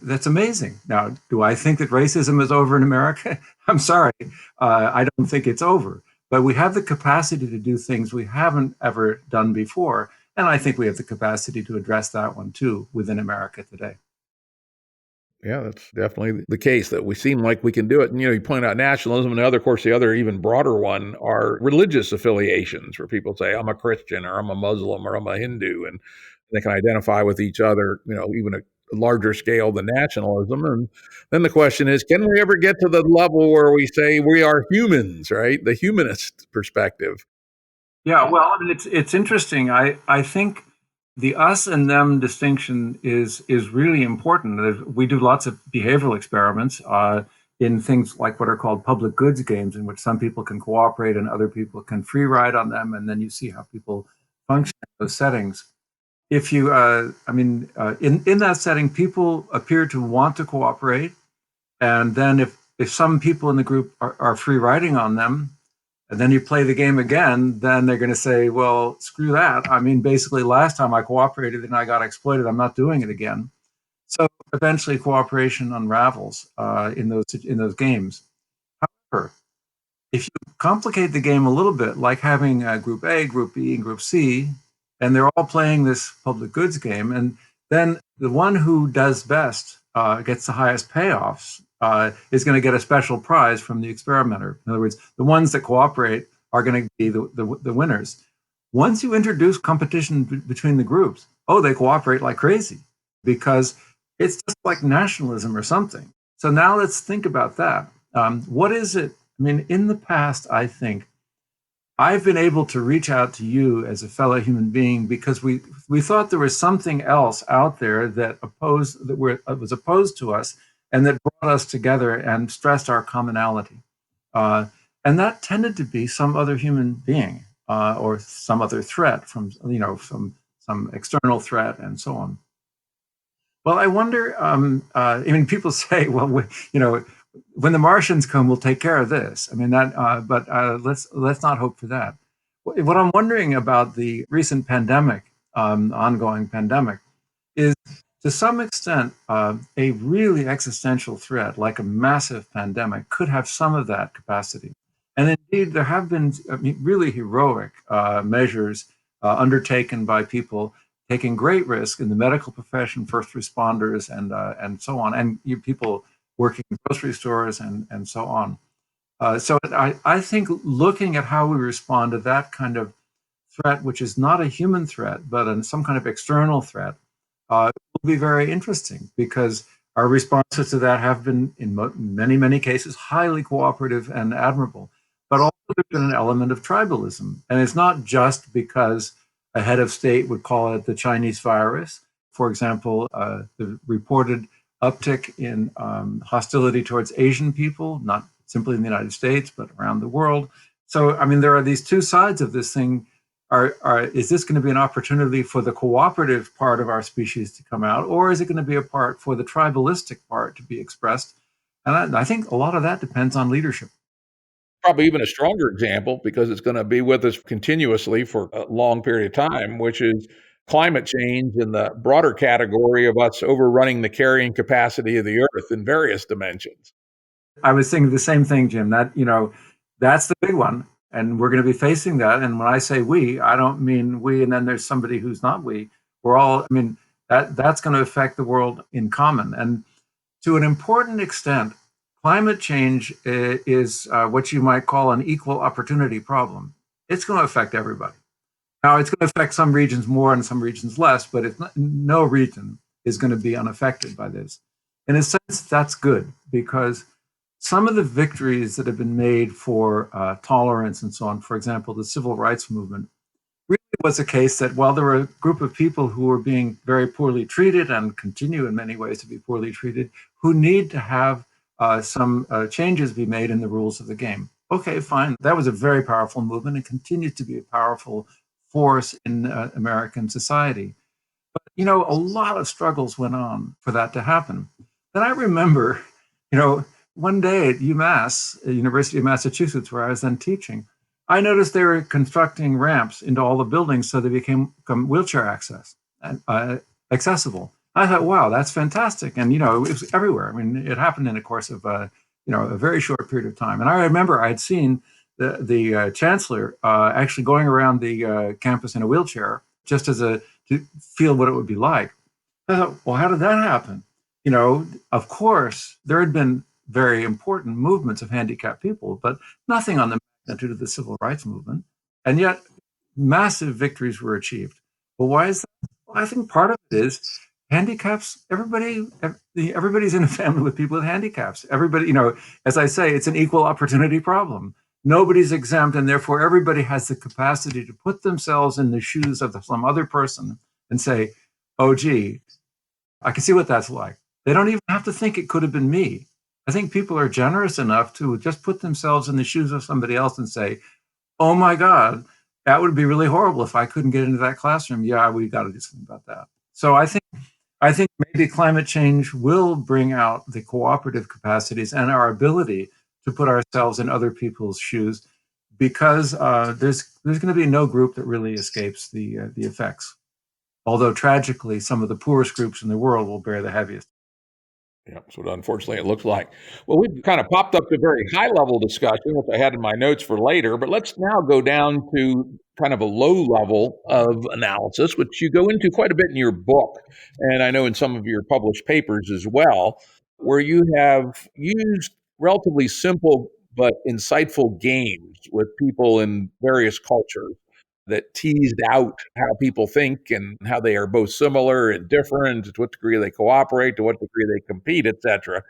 That's amazing." Now, do I think that racism is over in America? I'm sorry. I don't think it's over. But we have the capacity to do things we haven't ever done before. And I think we have the capacity to address that one too within America today. Yeah, that's definitely the case, that we seem like we can do it. And, you point out nationalism, and of course, the other even broader one are religious affiliations, where people say, I'm a Christian, or I'm a Muslim, or I'm a Hindu, and they can identify with each other, even at a larger scale than nationalism. And then the question is, can we ever get to the level where we say we are humans, right? The humanist perspective. Yeah, well, it's interesting. I think the us and them distinction is really important. We do lots of behavioral experiments in things like what are called public goods games, in which some people can cooperate and other people can free ride on them, and then you see how people function in those settings. If you, in that setting, people appear to want to cooperate, and then if some people in the group are free riding on them, and then you play the game again, then they're going to say, well, screw that. Basically, last time I cooperated and I got exploited. I'm not doing it again. So eventually cooperation unravels in those games. However, If you complicate the game a little bit, like having Group A, Group B, and Group C, and they're all playing this public goods game, and then the one who does best gets the highest payoffs is going to get a special prize from the experimenter. In other words, the ones that cooperate are going to be the winners. Once you introduce competition between the groups, oh, they cooperate like crazy because it's just like nationalism or something. So now let's think about that. What is it? I mean, in the past, I think I've been able to reach out to you as a fellow human being because we thought there was something else out there that was opposed to us and that brought us together and stressed our commonality. And that tended to be some other human being or some other threat from some external threat and so on. Well, I wonder. I mean, people say, "Well, when the Martians come, we'll take care of this." I mean, but let's not hope for that. What I'm wondering about the recent pandemic, ongoing pandemic, is to some extent a really existential threat, like a massive pandemic, could have some of that capacity. And indeed, there have been really heroic measures undertaken by people taking great risk in the medical profession, first responders, and so on, and people working in grocery stores and so on. So I think looking at how we respond to that kind of threat, which is not a human threat, but some kind of external threat, will be very interesting because our responses to that have been, in many, many cases, highly cooperative and admirable. But also there's been an element of tribalism. And it's not just because a head of state would call it the Chinese virus. For example, the reported uptick in hostility towards Asian people, not simply in the United States, but around the world. So, I mean, there are these two sides of this thing. Is this going to be an opportunity for the cooperative part of our species to come out, or is it going to be a part for the tribalistic part to be expressed? And I think a lot of that depends on leadership. Probably even a stronger example because it's going to be with us continuously for a long period of time, which is climate change in the broader category of us overrunning the carrying capacity of the earth in various dimensions. I was thinking the same thing, Jim. That's the big one, and we're going to be facing that. And when I say we, I don't mean we, and then there's somebody who's not we. We're all. I mean that's going to affect the world in common, and to an important extent, climate change is what you might call an equal opportunity problem. It's going to affect everybody. Now, it's going to affect some regions more and some regions less, but no region is going to be unaffected by this. In a sense, that's good because some of the victories that have been made for tolerance and so on, for example, the civil rights movement, really was a case that while there were a group of people who were being very poorly treated and continue in many ways to be poorly treated, who need to have some changes be made in the rules of the game. Okay, fine. That was a very powerful movement and continues to be a powerful force in American society. But, a lot of struggles went on for that to happen. Then I remember, one day at UMass, University of Massachusetts, where I was then teaching, I noticed they were constructing ramps into all the buildings so they became wheelchair access and accessible. I thought, wow, that's fantastic. And, it was everywhere. I mean, it happened in the course of, a very short period of time. And I remember I'd seen the chancellor actually going around the campus in a wheelchair just to feel what it would be like. I thought, well, how did that happen? Of course, there had been very important movements of handicapped people, but nothing on the magnitude of the civil rights movement. And yet, massive victories were achieved. Well, why is that? Well, I think part of it is handicaps. Everybody's in a family with people with handicaps. Everybody, as I say, it's an equal opportunity problem. Nobody's exempt, and therefore everybody has the capacity to put themselves in the shoes of some other person and say, oh, gee, I can see what that's like. They don't even have to think it could have been me. I think people are generous enough to just put themselves in the shoes of somebody else and say, oh my God, that would be really horrible if I couldn't get into that classroom. Yeah, we've got to do something about that. So I think maybe climate change will bring out the cooperative capacities and our ability to put ourselves in other people's shoes because there's going to be no group that really escapes the effects. Although tragically, some of the poorest groups in the world will bear the heaviest. Yeah, that's what unfortunately it looks like. Well, we've kind of popped up to a very high level discussion, which I had in my notes for later, but let's now go down to kind of a low level of analysis, which you go into quite a bit in your book, and I know in some of your published papers as well, where you have used relatively simple but insightful games with people in various cultures that teased out how people think and how they are both similar and different, to what degree they cooperate, to what degree they compete, etc.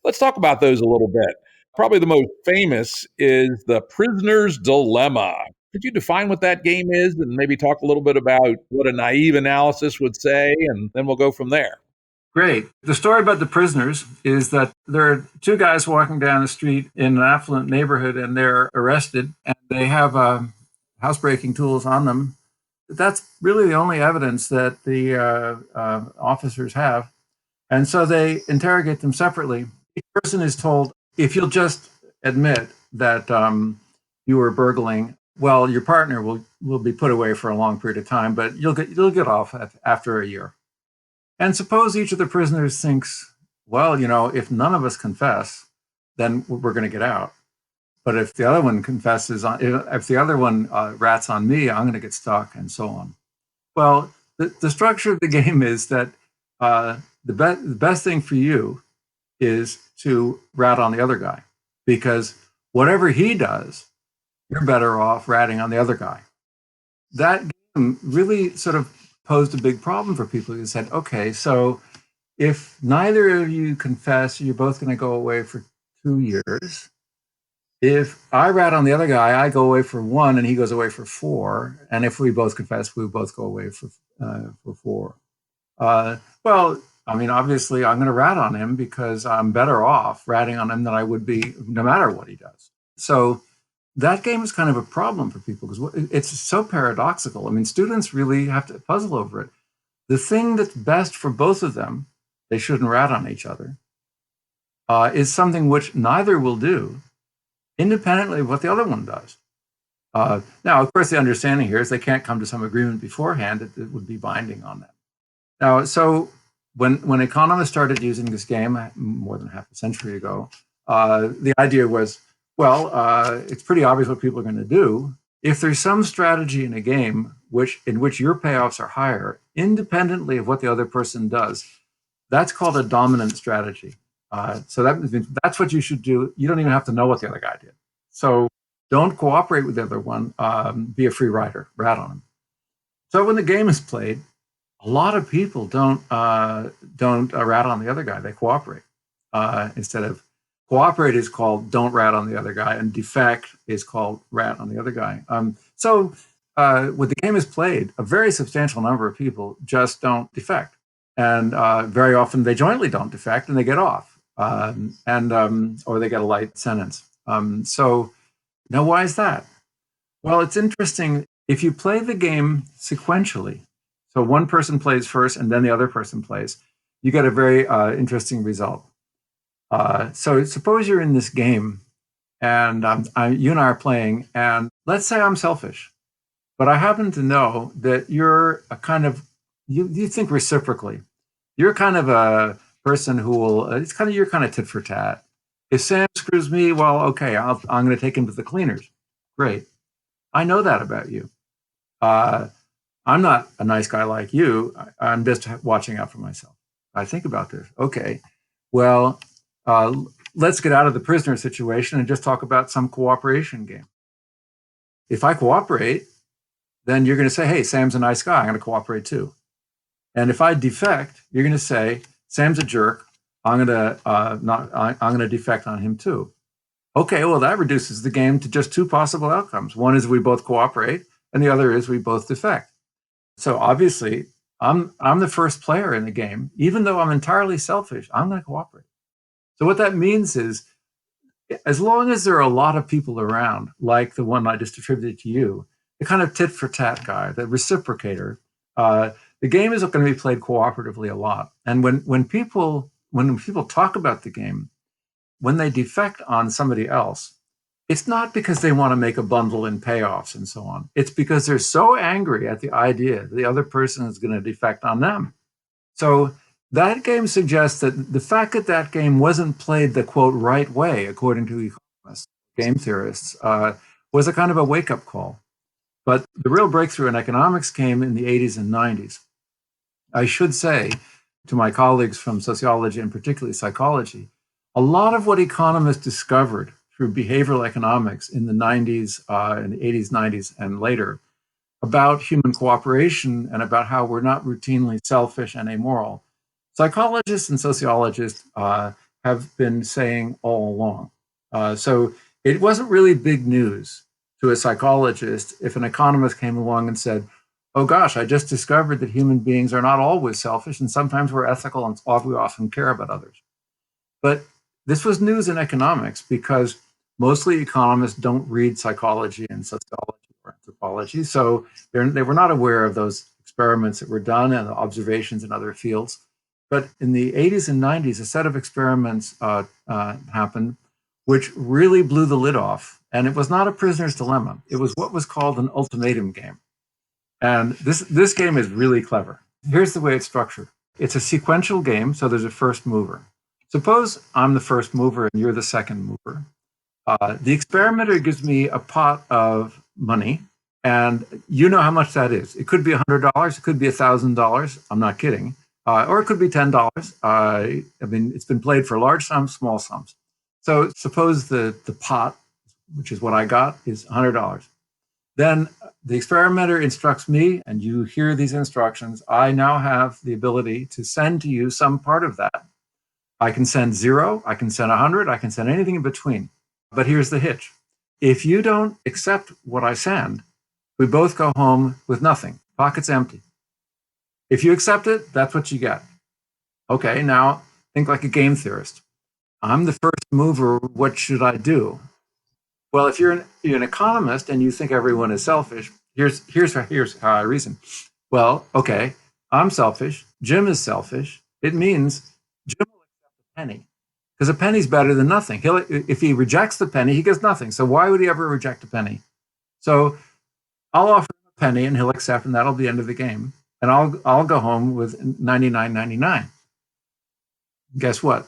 Let's talk about those a little bit. Probably the most famous is the prisoner's dilemma. Could you define what that game is and maybe talk a little bit about what a naive analysis would say, and then we'll go from there? Great. The story about the prisoners is that there are two guys walking down the street in an affluent neighborhood and they're arrested and they have housebreaking tools on them. That's really the only evidence that the officers have. And so they interrogate them separately. Each person is told, if you'll just admit that you were burgling, well, your partner will be put away for a long period of time, but you'll get off after a year. And suppose each of the prisoners thinks, well, if none of us confess, then we're going to get out. But if the other one confesses, if the other one rats on me, I'm going to get stuck, and so on. Well, the structure of the game is that the best thing for you is to rat on the other guy, because whatever he does, you're better off ratting on the other guy. That game really sort of posed a big problem for people who said, okay, so if neither of you confess, you're both going to go away for 2 years. If I rat on the other guy, I go away for 1 and he goes away for 4. And if we both confess, we both go away for 4. Well, I mean, obviously, I'm going to rat on him because I'm better off ratting on him than I would be no matter what he does. So that game is kind of a problem for people because it's so paradoxical. I mean, students really have to puzzle over it. The thing that's best for both of them, they shouldn't rat on each other, is something which neither will do, independently of what the other one does. Now, of course, the understanding here is they can't come to some agreement beforehand that would be binding on them. Now, so when economists started using this game more than half a century ago, the idea was, well, it's pretty obvious what people are going to do. If there's some strategy in a game in which your payoffs are higher, independently of what the other person does, that's called a dominant strategy. So that's what you should do. You don't even have to know what the other guy did. So don't cooperate with the other one. Be a free rider. Rat on him. So when the game is played, a lot of people don't rat on the other guy. They cooperate. Instead of cooperate is called don't rat on the other guy, and defect is called rat on the other guy. So when the game is played, a very substantial number of people just don't defect. And very often they jointly don't defect and they get off. Or they get a light sentence. So now why is that? Well, it's interesting. If you play the game sequentially, so one person plays first and then the other person plays, you get a very interesting result. So suppose you're in this game and you and I are playing, and let's say I'm selfish, but I happen to know that you're a kind of, you think reciprocally. You're kind of a person who will, you're kind of tit for tat. If Sam screws me, well, okay, I'm going to take him to the cleaners. Great. I know that about you. I'm not a nice guy like you. I'm just watching out for myself. I think about this. Okay, well, let's get out of the prisoner situation and just talk about some cooperation game. If I cooperate, then you're going to say, hey, Sam's a nice guy. I'm going to cooperate too. And if I defect, you're going to say, Sam's a jerk. I'm going to defect on him too. Okay, well, that reduces the game to just 2 possible outcomes. One is we both cooperate, and the other is we both defect. So obviously, I'm the first player in the game. Even though I'm entirely selfish, I'm going to cooperate. So what that means is, as long as there are a lot of people around, like the one I just attributed to you, the kind of tit for tat guy, the reciprocator, the game is going to be played cooperatively a lot. And when people talk about the game, when they defect on somebody else, it's not because they want to make a bundle in payoffs and so on. It's because they're so angry at the idea that the other person is going to defect on them. So That game suggests that the fact that that game wasn't played the quote right way, according to economists, game theorists, was a kind of a wake-up call. But the real breakthrough in economics came in the 80s and 90s. I should say to my colleagues from sociology and particularly psychology, a lot of what economists discovered through behavioral economics in the 90s, in the 80s, 90s, and later about human cooperation and about how we're not routinely selfish and amoral, psychologists and sociologists have been saying all along. So it wasn't really big news to a psychologist if an economist came along and said, oh gosh, I just discovered that human beings are not always selfish and sometimes we're ethical and we often care about others. But this was news in economics because mostly economists don't read psychology and sociology or anthropology. So they were not aware of those experiments that were done and the observations in other fields. But in the 80s and 90s, a set of experiments happened which really blew the lid off. And it was not a prisoner's dilemma. It was what was called an ultimatum game. And this game is really clever. Here's the way it's structured. It's a sequential game, so there's a first mover. Suppose I'm the first mover and you're the second mover. The experimenter gives me a pot of money, and you know how much that is. It could be $100, it could be $1,000. I'm not kidding. Or it could be $10. I mean, it's been played for large sums, small sums. So suppose the pot, which is what I got, is $100. Then the experimenter instructs me, and you hear these instructions. I now have the ability to send to you some part of that. I can send 0, I can send 100, I can send anything in between. But here's the hitch. If you don't accept what I send, we both go home with nothing, pockets empty. If you accept it, that's what you get. Okay, now think like a game theorist. I'm the first mover, what should I do? Well, if you're an economist and you think everyone is selfish, here's how I reason. Well, okay, I'm selfish, Jim is selfish. It means Jim will accept a penny, because a penny's better than nothing. If he rejects the penny, he gets nothing. So why would he ever reject a penny? So I'll offer him a penny and he'll accept, and that'll be the end of the game. And I'll go home with 99.99. Guess what?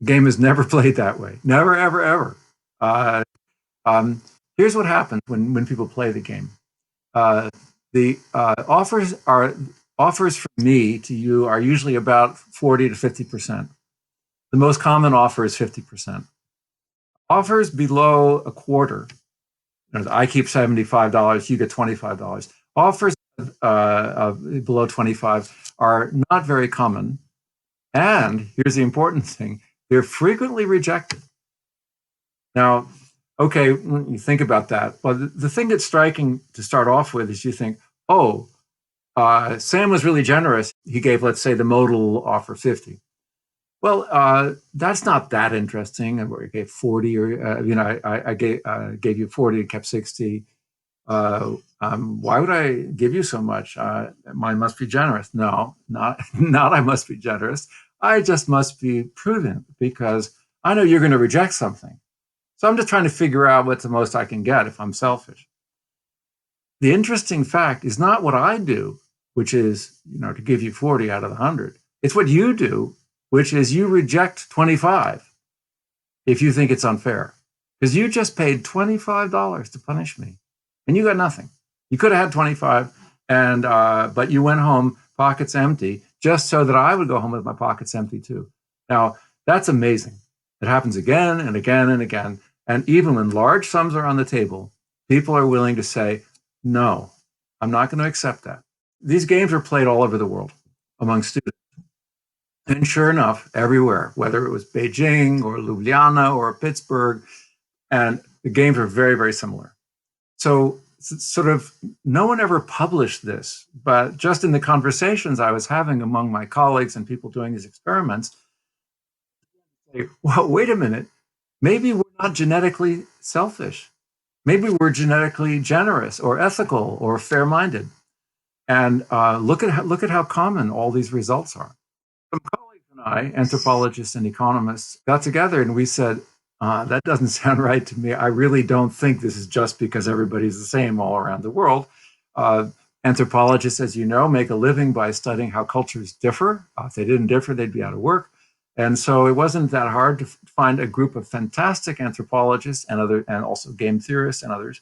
The game is never played that way. Never, ever, ever. Here's what happens when people play the game. The offers from me to you are usually about 40 to 50%. The most common offer is 50%. Offers below a quarter, I keep $75, you get $25. Offers below 25 are not very common. And here's the important thing, they're frequently rejected. Now, okay, when you think about that, well, the thing that's striking to start off with is you think, oh, Sam was really generous. He gave, let's say, the modal offer 50. Well, that's not that interesting. I gave 40, or I gave you 40 and kept 60. Why would I give you so much? Mine must be generous. No, not I must be generous. I just must be prudent because I know you're going to reject something. So I'm just trying to figure out what's the most I can get if I'm selfish. The interesting fact is not what I do, which is, to give you 40 out of the 100. It's what you do, which is you reject 25 if you think it's unfair. Because you just paid $25 to punish me, and you got nothing. You could have had 25, but you went home pockets empty, just so that I would go home with my pockets empty too. Now, that's amazing. It happens again and again and again. And even when large sums are on the table, people are willing to say, no, I'm not going to accept that. These games are played all over the world among students. And sure enough, everywhere, whether it was Beijing or Ljubljana or Pittsburgh, and the games are very, very similar. So sort of no one ever published this, but just in the conversations I was having among my colleagues and people doing these experiments, well, wait a minute, maybe we're not genetically selfish. Maybe we're genetically generous or ethical or fair-minded. And look at how common all these results are. Some colleagues and I, anthropologists and economists, got together and we said, that doesn't sound right to me. I really don't think this is just because everybody's the same all around the world. Anthropologists, as you know, make a living by studying how cultures differ. If they didn't differ, they'd be out of work. And so it wasn't that hard to find a group of fantastic anthropologists and also game theorists and others.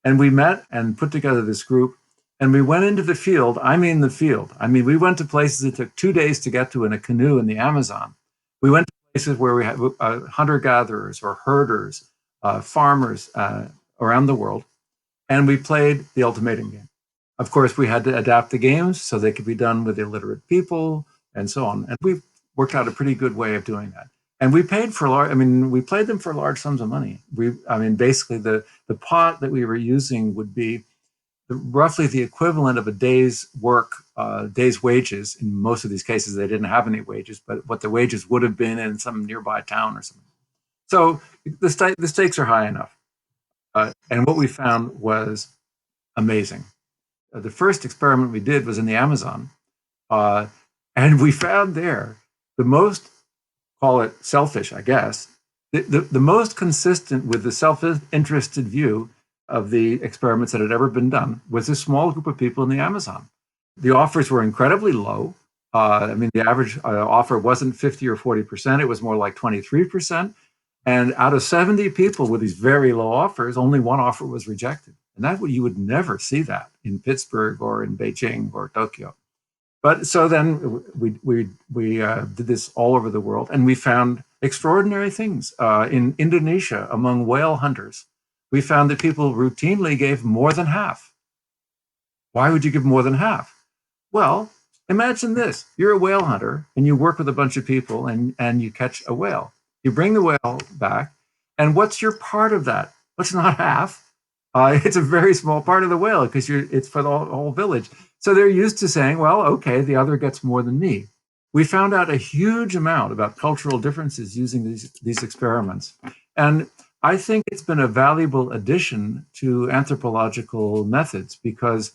And we met and put together this group. And we went into the field. I mean, the field. I mean, we went to places it took 2 days to get to in a canoe in the Amazon. We went to places where we had hunter gatherers or herders, farmers around the world. And we played the Ultimatum Game. Of course, we had to adapt the games so they could be done with illiterate people and so on. And we worked out a pretty good way of doing that. And we paid for large, I mean, we played them for large sums of money. Basically the pot that we were using would be roughly the equivalent of a day's work, day's wages. In most of these cases, they didn't have any wages, but what the wages would have been in some nearby town or something. So the stakes are high enough. And what we found was amazing. The first experiment we did was in the Amazon. And we found there the most, call it selfish, I guess, the most consistent with the self-interested view of the experiments that had ever been done was a small group of people in the Amazon. The offers were incredibly low. The average offer wasn't 50 or 40%. It was more like 23%. And out of 70 people with these very low offers, only one offer was rejected. And you would never see that in Pittsburgh or in Beijing or Tokyo. But so then we did this all over the world, and we found extraordinary things. In Indonesia, among whale hunters, we found that people routinely gave more than half. Why would you give more than half? Well, imagine this. You're a whale hunter, and you work with a bunch of people, and you catch a whale. You bring the whale back, and what's your part of that? What's not half? It's a very small part of the whale because it's for the whole village. So they're used to saying, well, okay, the other gets more than me. We found out a huge amount about cultural differences using these experiments. And I think it's been a valuable addition to anthropological methods because,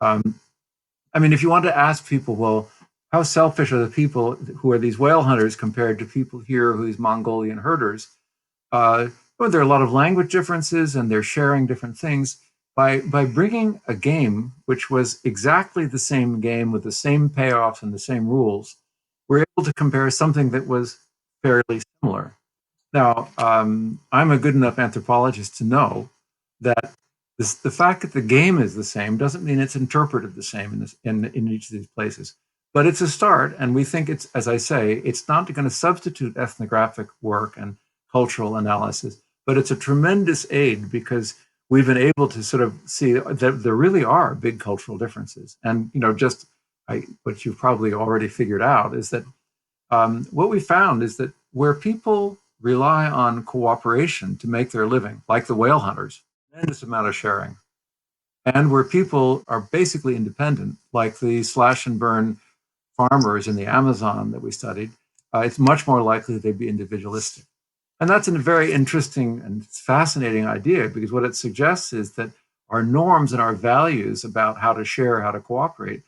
if you want to ask people, well, how selfish are the people who are these whale hunters compared to people here who's Mongolian herders? There are a lot of language differences and they're sharing different things. By bringing a game, which was exactly the same game with the same payoffs and the same rules, we're able to compare something that was fairly similar. Now, I'm a good enough anthropologist to know that the fact that the game is the same doesn't mean it's interpreted the same in each of these places. But it's a start, and we think it's, as I say, it's not going to substitute ethnographic work and cultural analysis, but it's a tremendous aid because we've been able to sort of see that there really are big cultural differences. And, what you've probably already figured out is that what we found is that where people rely on cooperation to make their living, like the whale hunters, tremendous amount of sharing. And where people are basically independent, like the slash and burn farmers in the Amazon that we studied, it's much more likely they'd be individualistic. And that's a very interesting and fascinating idea because what it suggests is that our norms and our values about how to share, how to cooperate,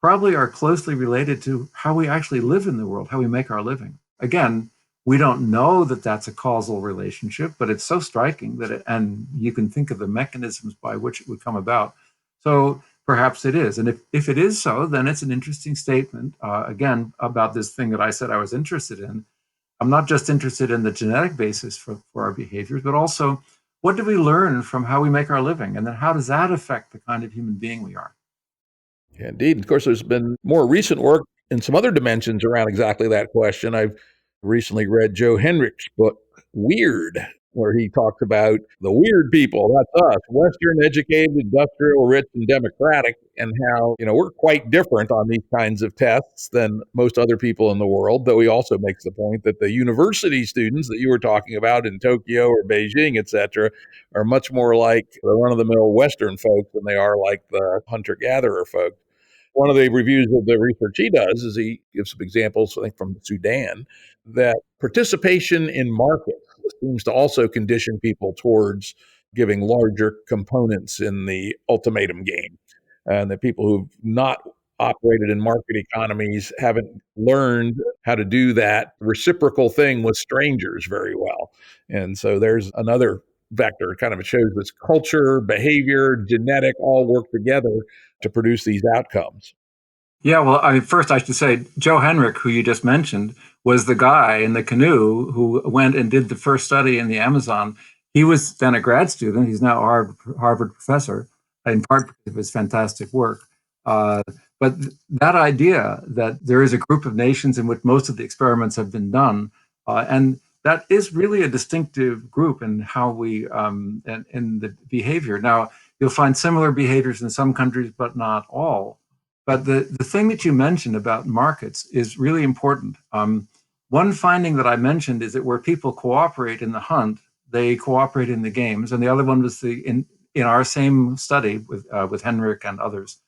probably are closely related to how we actually live in the world, how we make our living. Again, we don't know that that's a causal relationship, but it's so striking that and you can think of the mechanisms by which it would come about. So perhaps it is. And if it is so, then it's an interesting statement, again, about this thing that I said I was interested in. I'm not just interested in the genetic basis for our behaviors, but also what do we learn from how we make our living? And then how does that affect the kind of human being we are? Yeah, indeed. Of course, there's been more recent work in some other dimensions around exactly that question. I've recently read Joe Henrich's book, Weird, where he talks about the weird people. That's us, Western, educated, industrial, rich, and democratic, and how, we're quite different on these kinds of tests than most other people in the world. Though he also makes the point that the university students that you were talking about in Tokyo or Beijing, et cetera, are much more like the run-of-the-mill Western folks than they are like the hunter-gatherer folks. One of the reviews of the research he does is he gives some examples, I think, from Sudan, that participation in markets seems to also condition people towards giving larger components in the ultimatum game. And that people who've not operated in market economies haven't learned how to do that reciprocal thing with strangers very well. And so there's another vector. Kind of, it shows this culture, behavior, genetic all work together to produce these outcomes. Yeah, well, first I should say Joe Henrich, who you just mentioned, was the guy in the canoe who went and did the first study in the Amazon. He was then a grad student. He's now a Harvard professor, in part because of his fantastic work. Uh, but that idea that there is a group of nations in which most of the experiments have been done, and that is really a distinctive group in how we in the behavior. Now, you'll find similar behaviors in some countries, but not all. But the thing that you mentioned about markets is really important. One finding that I mentioned is that where people cooperate in the hunt, they cooperate in the games, and the other one was in our same study with Henrik and others.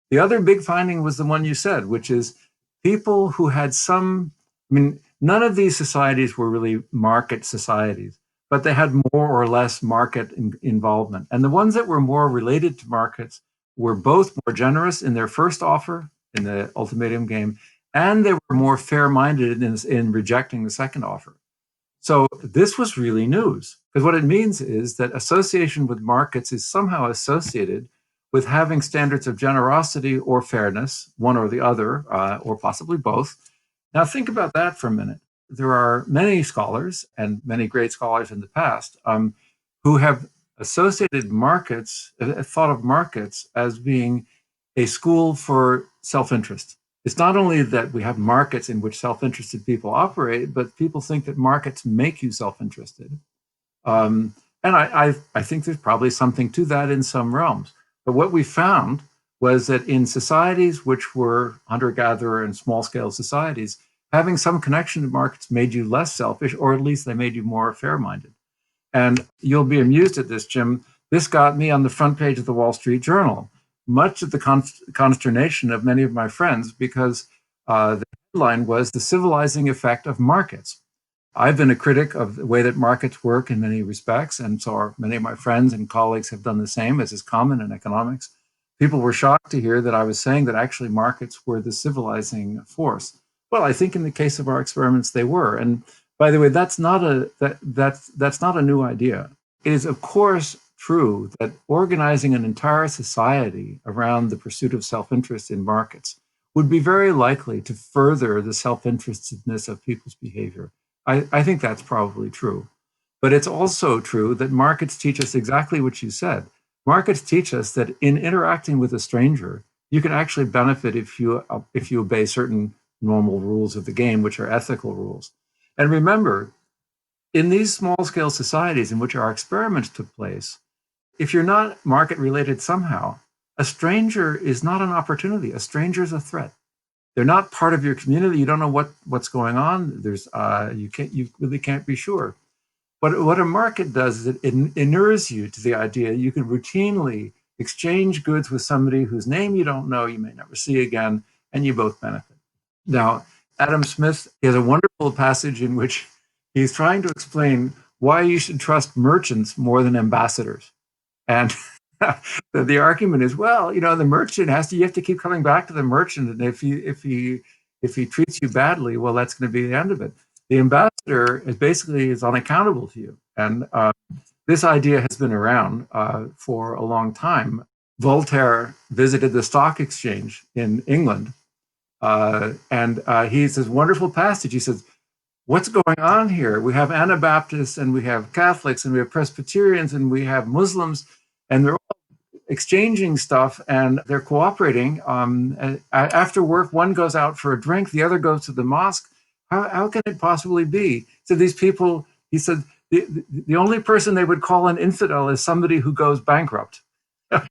The other big finding was the one you said, which is people who had some. I mean, none of these societies were really market societies, but they had more or less market involvement, and the ones that were more related to markets were both more generous in their first offer in the Ultimatum Game, and they were more fair-minded in rejecting the second offer. So this was really news, because what it means is that association with markets is somehow associated with having standards of generosity or fairness, one or the other, or possibly both. Now think about that for a minute. There are many scholars, and many great scholars in the past, who have associated markets, thought of markets as being a school for self-interest. It's not only that we have markets in which self-interested people operate, but people think that markets make you self-interested. And I think there's probably something to that in some realms. But what we found was that in societies which were hunter-gatherer and small-scale societies, having some connection to markets made you less selfish, or at least they made you more fair-minded. And you'll be amused at this, Jim. This got me on the front page of the Wall Street Journal, much of the consternation of many of my friends, because the headline was "The Civilizing Effect of Markets." I've been a critic of the way that markets work in many respects, and so are many of my friends and colleagues have done the same, as is common in economics. People were shocked to hear that I was saying that actually markets were the civilizing force. Well, I think in the case of our experiments, they were. And by the way, that's not a new idea. It is, of course, true that organizing an entire society around the pursuit of self-interest in markets would be very likely to further the self-interestedness of people's behavior. I think that's probably true. But it's also true that markets teach us exactly what you said. Markets teach us that in interacting with a stranger, you can actually benefit if you obey certain normal rules of the game, which are ethical rules. And remember, in these small-scale societies in which our experiments took place, if you're not market-related somehow, a stranger is not an opportunity. A stranger is a threat. They're not part of your community. You don't know what's going on. You really can't be sure. But what a market does is it inures you to the idea you can routinely exchange goods with somebody whose name you don't know, you may never see again, and you both benefit. Now, Adam Smith has a wonderful passage in which he's trying to explain why you should trust merchants more than ambassadors. And the argument is, well, the merchant you have to keep coming back to the merchant, and if he treats you badly, well, that's going to be the end of it. The ambassador is unaccountable to you, and this idea has been around for a long time. Voltaire visited the stock exchange in England, and he has this wonderful passage. He says, "What's going on here? We have Anabaptists, and we have Catholics, and we have Presbyterians, and we have Muslims, and they're all exchanging stuff, and they're cooperating. After work, one goes out for a drink, the other goes to the mosque. How can it possibly be?" So these people, he said, the only person they would call an infidel is somebody who goes bankrupt. I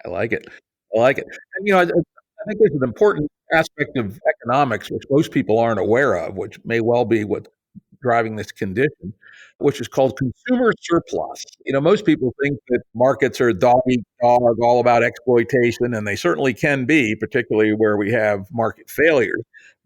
like it. I like it. And, I think there's an important aspect of economics which most people aren't aware of, which may well be what's driving this condition, which is called consumer surplus. Most people think that markets are dog eat dog, all about exploitation, and they certainly can be, particularly where we have market failures.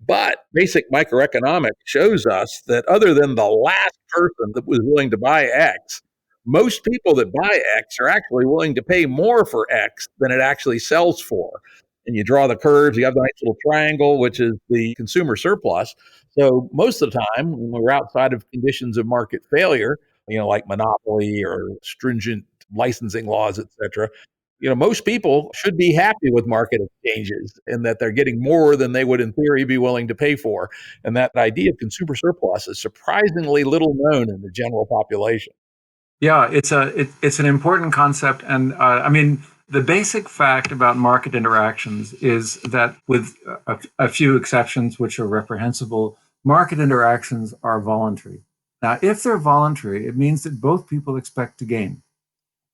But basic microeconomics shows us that other than the last person that was willing to buy X, most people that buy X are actually willing to pay more for X than it actually sells for. And you draw the curves, you have the nice little triangle, which is the consumer surplus. So most of the time, when we're outside of conditions of market failure, like monopoly or stringent licensing laws, et cetera. Most people should be happy with market exchanges and that they're getting more than they would in theory be willing to pay for. And that idea of consumer surplus is surprisingly little known in the general population. Yeah, it's an important concept, and I mean the basic fact about market interactions is that, with a few exceptions which are reprehensible, market interactions are voluntary. Now, if they're voluntary, it means that both people expect to gain,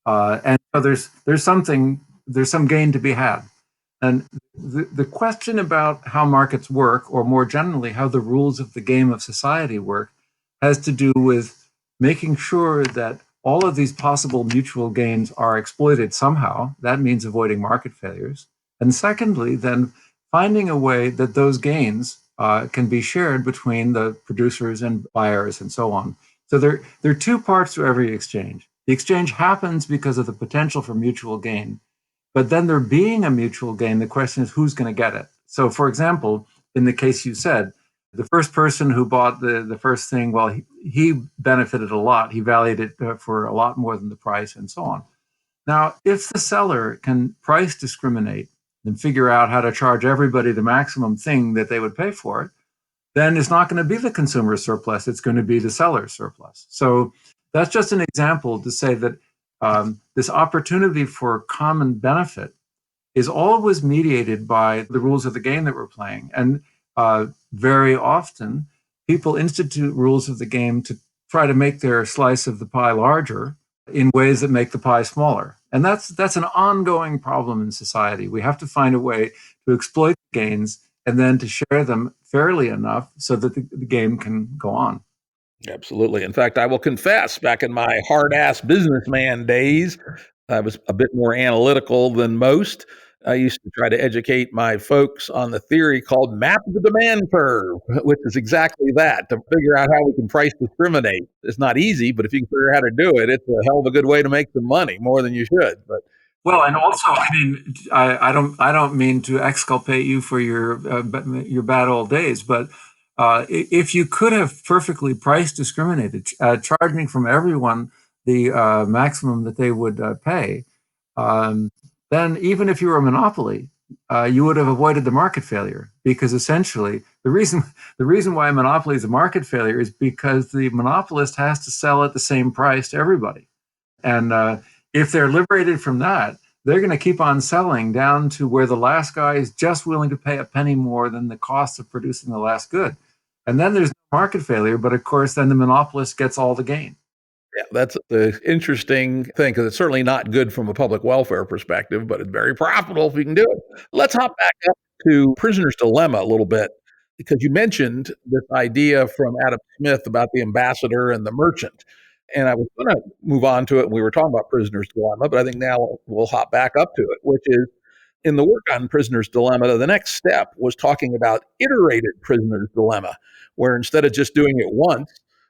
and so there's some gain to be had. And the question about how markets work, or more generally, how the rules of the game of society work, has to do with making sure that all of these possible mutual gains are exploited somehow. That means avoiding market failures. And secondly, then finding a way that those gains can be shared between the producers and buyers and so on. So there are two parts to every exchange. The exchange happens because of the potential for mutual gain. But then there being a mutual gain, the question is who's going to get it? So, for example, in the case you said, the first person who bought the first thing, well, he benefited a lot. He valued it for a lot more than the price and so on. Now, if the seller can price discriminate and figure out how to charge everybody the maximum thing that they would pay for it, then it's not going to be the consumer surplus. It's going to be the seller's surplus. So that's just an example to say that this opportunity for common benefit is always mediated by the rules of the game that we're playing. And very often, people institute rules of the game to try to make their slice of the pie larger in ways that make the pie smaller. And that's an ongoing problem in society. We have to find a way to exploit the gains and then to share them fairly enough so that the game can go on. Absolutely. In fact, I will confess, back in my hard ass businessman days, I was a bit more analytical than most. I used to try to educate my folks on the theory called map the demand curve, which is exactly that, to figure out how we can price discriminate. It's not easy, but if you can figure out how to do it, it's a hell of a good way to make some money, more than you should. But Well, and also, I mean, I don't mean to exculpate you for your bad old days, but if you could have perfectly price discriminated, charging from everyone the maximum that they would pay, um, then even if you were a monopoly, you would have avoided the market failure, because essentially the reason why a monopoly is a market failure is because the monopolist has to sell at the same price to everybody. And if they're liberated from that, they're going to keep on selling down to where the last guy is just willing to pay a penny more than the cost of producing the last good. And then there's no market failure, but of course, then the monopolist gets all the gain. yeah, that's the interesting thing, because it's certainly not good from a public welfare perspective, but it's very profitable if you can do it. Let's hop back up to prisoner's dilemma a little bit, because you mentioned this idea from Adam Smith about the ambassador and the merchant. And I was going to move on to it, and we were talking about prisoner's dilemma, but I think now we'll hop back up to it, which is in the work on prisoner's dilemma, the next step was talking about iterated prisoner's dilemma, where instead of just doing it once,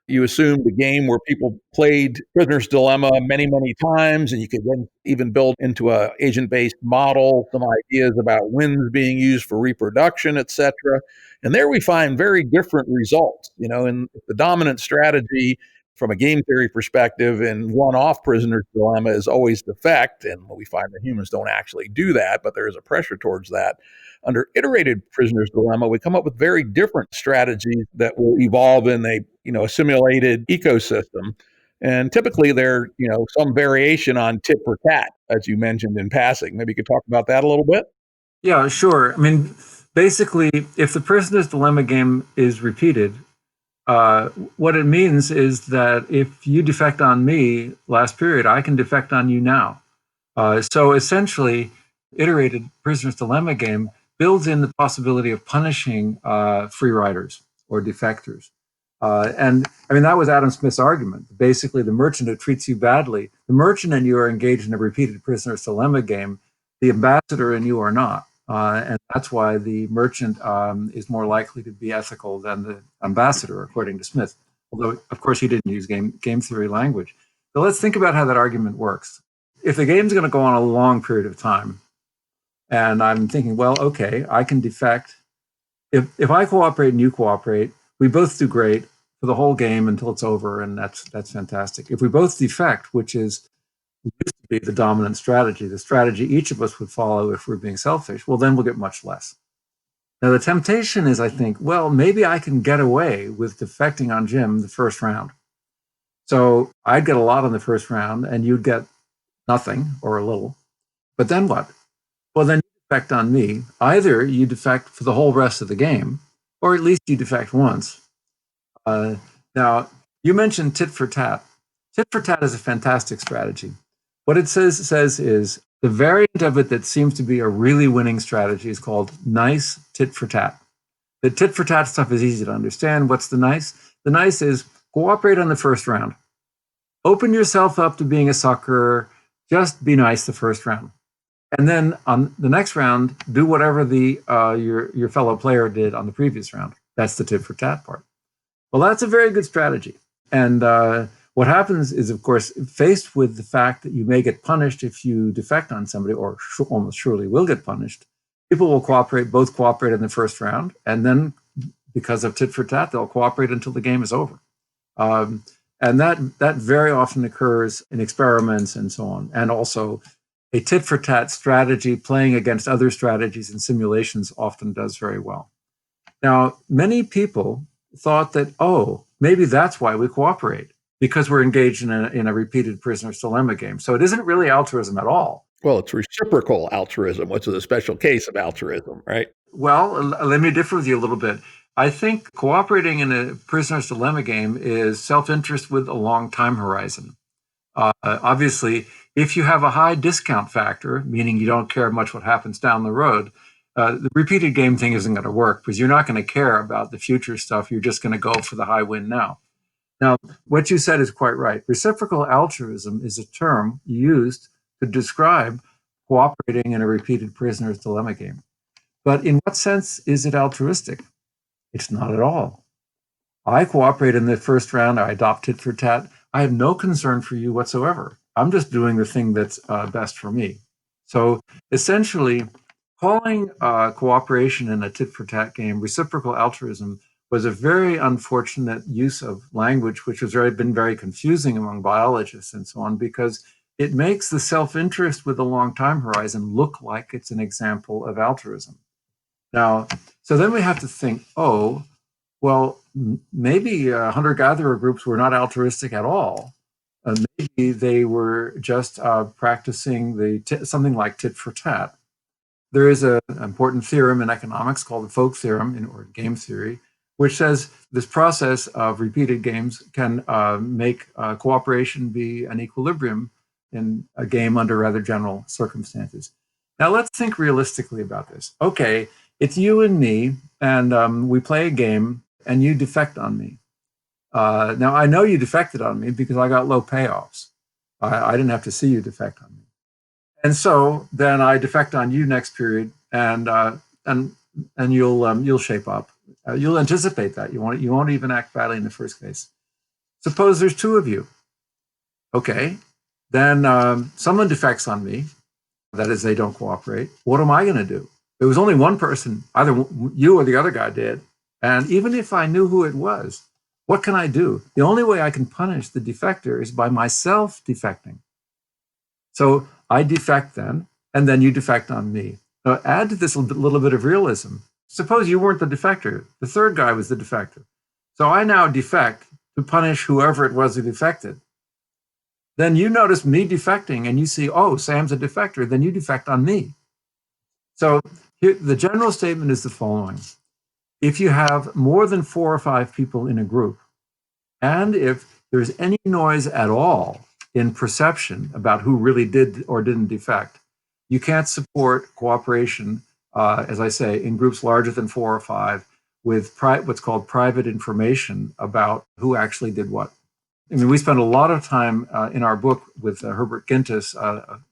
you assumed a game where people played prisoner's dilemma many, many times, and you could then even build into a agent-based model some ideas about wins being used for reproduction, et cetera. And there we find very different results. In the dominant strategy from a game theory perspective in one-off prisoner's dilemma is always defect, and we find that humans don't actually do that, but there is a pressure towards that. Under iterated prisoner's dilemma, we come up with very different strategies that will evolve in a simulated ecosystem. And typically they're, some variation on tit for tat, as you mentioned in passing. Maybe you could talk about that a little bit? Yeah, sure. I mean, basically, if the prisoner's dilemma game is repeated, what it means is that if you defect on me last period, I can defect on you now. So essentially, iterated prisoner's dilemma game builds in the possibility of punishing free riders or defectors. And I mean, that was Adam Smith's argument. Basically, the merchant who treats you badly, the merchant and you are engaged in a repeated prisoner's dilemma game, the ambassador and you are not. And that's why the merchant is more likely to be ethical than the ambassador, according to Smith. Although, of course, he didn't use game theory language. So let's think about how that argument works. If the game's going to go on a long period of time, and I'm thinking, well, okay, I can defect. If I cooperate and you cooperate, we both do great. for the whole game until it's over, and that's fantastic. If we both defect, which is used to be the dominant strategy, the strategy each of us would follow if we're being selfish, well, then we'll get much less. Now, the temptation is, I think, well, maybe I can get away with defecting on Jim the first round. So I'd get a lot in the first round, and you'd get nothing or a little. But then what? Well, then you defect on me. Either you defect for the whole rest of the game, or at least you defect once. Now, you mentioned tit for tat. Tit for tat is a fantastic strategy. What it says is the variant of it that seems to be a really winning strategy is called nice tit for tat. The tit for tat stuff is easy to understand. What's the nice? The nice is cooperate on the first round. Open yourself up to being a sucker. Just be nice the first round. And then on the next round, do whatever your fellow player did on the previous round. That's the tit for tat part. Well, that's a very good strategy. And what happens is, of course, faced with the fact that you may get punished if you defect on somebody, or almost surely will get punished, people will both cooperate in the first round. And then because of tit for tat, they'll cooperate until the game is over. And that very often occurs in experiments and so on. And also a tit for tat strategy playing against other strategies in simulations often does very well. Now, many people thought that, oh, maybe that's why we cooperate, because we're engaged in a repeated prisoner's dilemma game. So it isn't really altruism at all. Well, it's reciprocal altruism, which is a special case of altruism, right? Well, let me differ with you a little bit. I think cooperating in a prisoner's dilemma game is self-interest with a long time horizon. Obviously, if you have a high discount factor, meaning you don't care much what happens down the road, the repeated game thing isn't going to work, because you're not going to care about the future stuff. You're just going to go for the high win now. Now, what you said is quite right. Reciprocal altruism is a term used to describe cooperating in a repeated prisoner's dilemma game. But in what sense is it altruistic? It's not at all. I cooperate in the first round. I adopt tit for tat. I have no concern for you whatsoever. I'm just doing the thing that's best for me. So essentially, calling cooperation in a tit for tat game reciprocal altruism was a very unfortunate use of language, which has been very confusing among biologists and so on, because it makes the self-interest with a long time horizon look like it's an example of altruism. Now, so then we have to think, oh, well, maybe hunter-gatherer groups were not altruistic at all. Maybe they were just practicing something like tit for tat. There is an important theorem in economics called the folk theorem, or game theory, which says this process of repeated games can make cooperation be an equilibrium in a game under rather general circumstances. Now, let's think realistically about this. Okay, it's you and me, and we play a game, and you defect on me. Now, I know you defected on me because I got low payoffs. I didn't have to see you defect on me. And so then I defect on you next period, and you'll shape up. You'll anticipate that. You won't even act badly in the first case. Suppose there's two of you. Okay, then someone defects on me. That is, they don't cooperate. What am I going to do? There was only one person, either you or the other guy did. And even if I knew who it was, what can I do? The only way I can punish the defector is by myself defecting. So I defect then, and then you defect on me. Now add to this a little bit of realism. Suppose you weren't the defector. The third guy was the defector. So I now defect to punish whoever it was who defected. Then you notice me defecting, and you see, oh, Sam's a defector. Then you defect on me. So here, the general statement is the following. If you have more than 4 or 5 people in a group, and if there's any noise at all in perception about who really did or didn't defect, you can't support cooperation, as I say, in groups larger than 4 or 5 with what's called private information about who actually did what. I mean, we spend a lot of time in our book with Herbert Gintis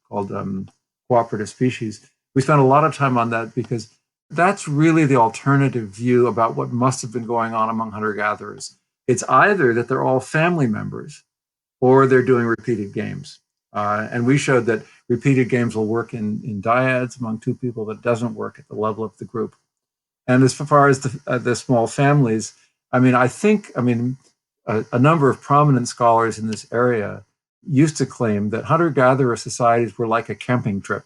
called Cooperative Species. We spend a lot of time on that because that's really the alternative view about what must have been going on among hunter-gatherers. It's either that they're all family members or they're doing repeated games. And we showed that repeated games will work in dyads among 2 people, but doesn't work at the level of the group. And as far as the small families, I mean, a number of prominent scholars in this area used to claim that hunter-gatherer societies were like a camping trip.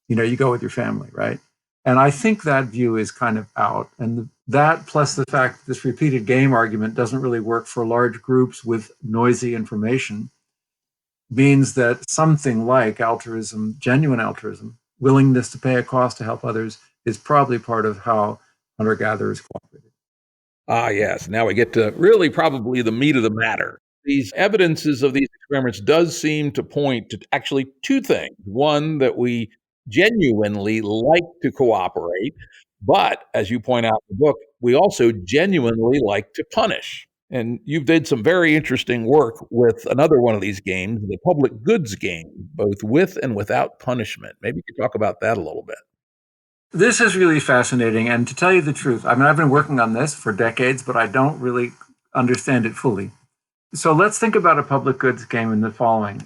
You go with your family, right? And I think that view is kind of out. And that, plus the fact that this repeated game argument doesn't really work for large groups with noisy information, means that something like altruism, genuine altruism, willingness to pay a cost to help others, is probably part of how hunter-gatherers cooperated. Ah, yes. Now we get to really probably the meat of the matter. These evidences of these experiments does seem to point to actually two things. One, that we genuinely like to cooperate, but as you point out in the book, we also genuinely like to punish. And you've did some very interesting work with another one of these games, the public goods game, both with and without punishment. Maybe you could talk about that a little bit. This is really fascinating. And to tell you the truth, I mean, I've been working on this for decades, but I don't really understand it fully. So let's think about a public goods game in the following.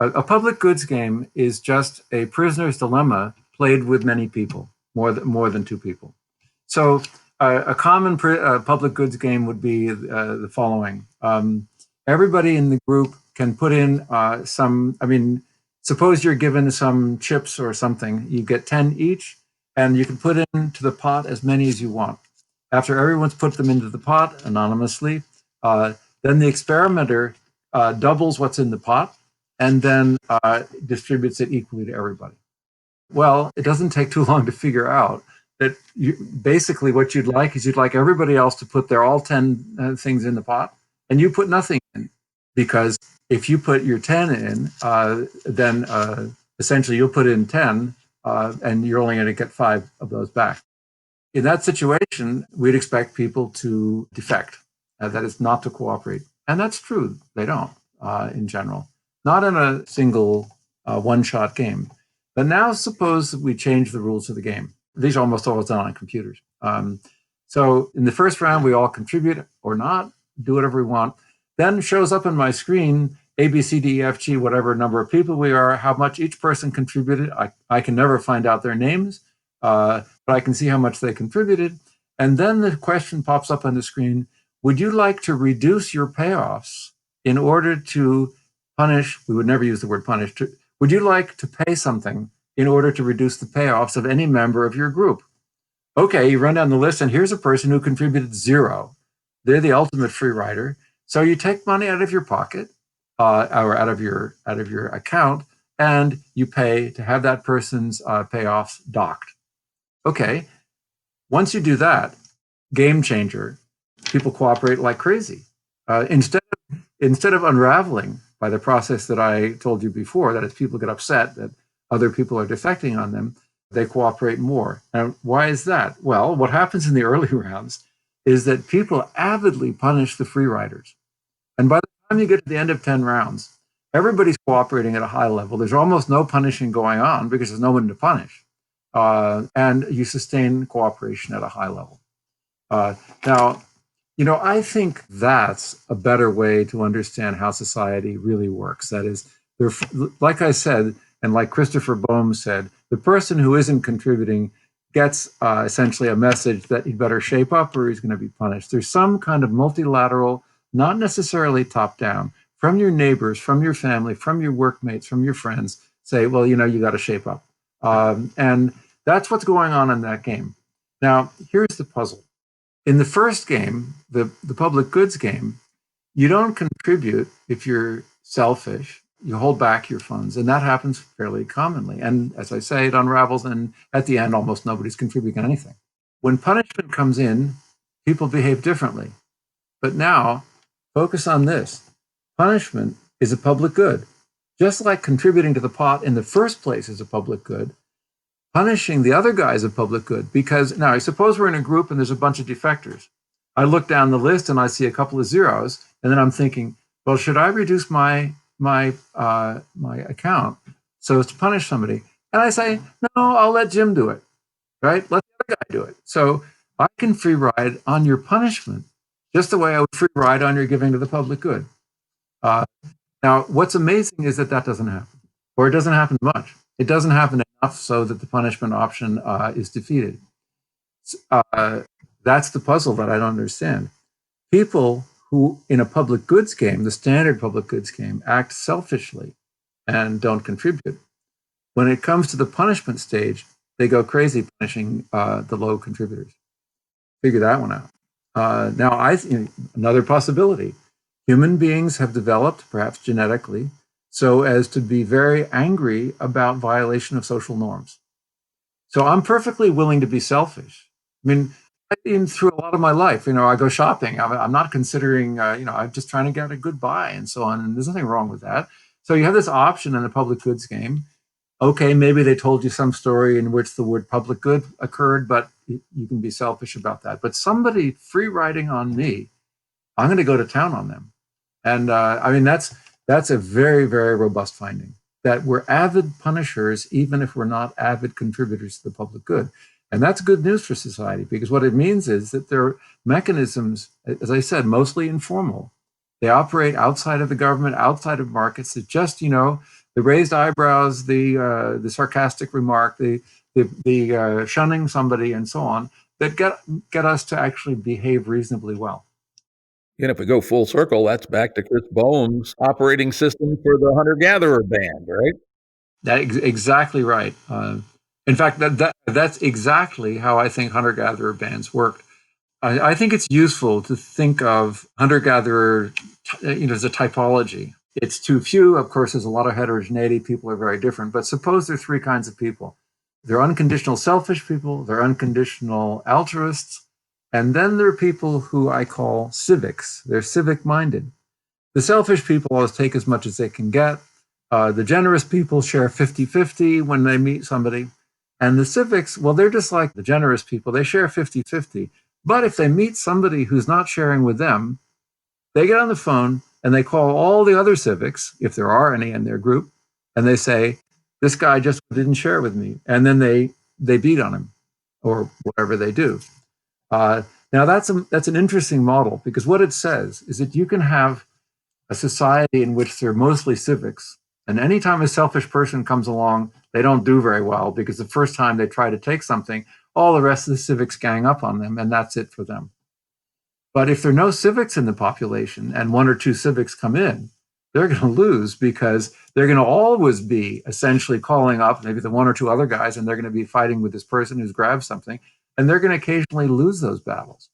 A public goods game is just a prisoner's dilemma played with many people, more than two people. So a common public goods game would be the following. Everybody in the group can put in suppose you're given some chips or something. You get 10 each, and you can put into the pot as many as you want. After everyone's put them into the pot anonymously, then the experimenter doubles what's in the pot and then distributes it equally to everybody. Well, it doesn't take too long to figure out that basically what you'd like everybody else to put their all 10 things in the pot, and you put nothing in. Because if you put your 10 in, then essentially you'll put in 10, and you're only going to get 5 of those back. In that situation, we'd expect people to defect, that is, not to cooperate. And that's true. They don't, in general. Not in a single one-shot game. But now suppose we change the rules of the game. These are almost always done on computers. So in the first round, we all contribute or not, do whatever we want. Then shows up on my screen, A, B, C, D, E, F, G, whatever number of people we are, how much each person contributed. I can never find out their names, but I can see how much they contributed. And then the question pops up on the screen, would you like to reduce your payoffs in order to punish? We would never use the word punish. Would you like to pay something in order to reduce the payoffs of any member of your group? Okay, you run down the list, and here's a person who contributed 0. They're the ultimate free rider. So you take money out of your pocket or out of your account, and you pay to have that person's payoffs docked. Okay, once you do that, game changer, people cooperate like crazy. Instead of unraveling by the process that I told you before, that is, people get upset that other people are defecting on them, they cooperate more. And why is that? Well, what happens in the early rounds is that people avidly punish the free riders. And by the time you get to the end of 10 rounds, everybody's cooperating at a high level. There's almost no punishing going on because there's no one to punish. And you sustain cooperation at a high level. Now, I think that's a better way to understand how society really works. That is, like I said, and like Christopher Bohm said, the person who isn't contributing gets essentially a message that he better shape up or he's going to be punished. There's some kind of multilateral, not necessarily top down, from your neighbors, from your family, from your workmates, from your friends, say, well, you got to shape up. And that's what's going on in that game. Now, here's the puzzle. In the first game, the public goods game, you don't contribute if you're selfish. You hold back your funds, and that happens fairly commonly. And as I say, it unravels, and at the end, almost nobody's contributing anything. When punishment comes in, people behave differently. But now, focus on this. Punishment is a public good. Just like contributing to the pot in the first place is a public good, punishing the other guy is a public good. Because now, I suppose we're in a group and there's a bunch of defectors. I look down the list and I see a couple of zeros, and then I'm thinking, well, should I reduce my account so as to punish somebody? And I say, no, I'll let Jim do it, right? Let the other guy do it. So I can free ride on your punishment just the way I would free ride on your giving to the public good. Now, what's amazing is that doesn't happen, or it doesn't happen much. It doesn't happen enough so that the punishment option is defeated. That's the puzzle that I don't understand. People who, in a public goods game, the standard public goods game, act selfishly and don't contribute. When it comes to the punishment stage, they go crazy punishing the low contributors. Figure that one out. Now, another possibility. Human beings have developed, perhaps genetically, so as to be very angry about violation of social norms. So I'm perfectly willing to be selfish. I mean, I've been through a lot of my life. I go shopping. I'm not considering, I'm just trying to get a good buy and so on. And there's nothing wrong with that. So you have this option in the public goods game. Okay, maybe they told you some story in which the word public good occurred, but you can be selfish about that. But somebody free riding on me, I'm going to go to town on them. And that's a very, very robust finding, that we're avid punishers, even if we're not avid contributors to the public good. And that's good news for society, because what it means is that there are mechanisms, as I said, mostly informal. They operate outside of the government, outside of markets, that just, the raised eyebrows, the sarcastic remark, the shunning somebody, and so on, that get us to actually behave reasonably well. And if we go full circle, that's back to Chris Bohm's operating system for the hunter-gatherer band, right? Exactly right. In fact, that's exactly how I think hunter-gatherer bands work. I think it's useful to think of hunter-gatherer, as a typology. It's too few. Of course, there's a lot of heterogeneity. People are very different. But suppose there are three kinds of people. They're unconditional selfish people. They're unconditional altruists. And then there are people who I call civics. They're civic-minded. The selfish people always take as much as they can get. The generous people share 50-50 when they meet somebody. And the civics, well, they're just like the generous people. They share 50-50. But if they meet somebody who's not sharing with them, they get on the phone and they call all the other civics, if there are any in their group, and they say, this guy just didn't share with me. And then they beat on him, or whatever they do. Now, that's an interesting model, because what it says is that you can have a society in which they're mostly civics, and anytime a selfish person comes along, they don't do very well, because the first time they try to take something, all the rest of the civics gang up on them, and that's it for them. But if there are no civics in the population and one or two civics come in, they're going to lose, because they're going to always be essentially calling up maybe the one or two other guys, and they're going to be fighting with this person who's grabbed something, and they're going to occasionally lose those battles.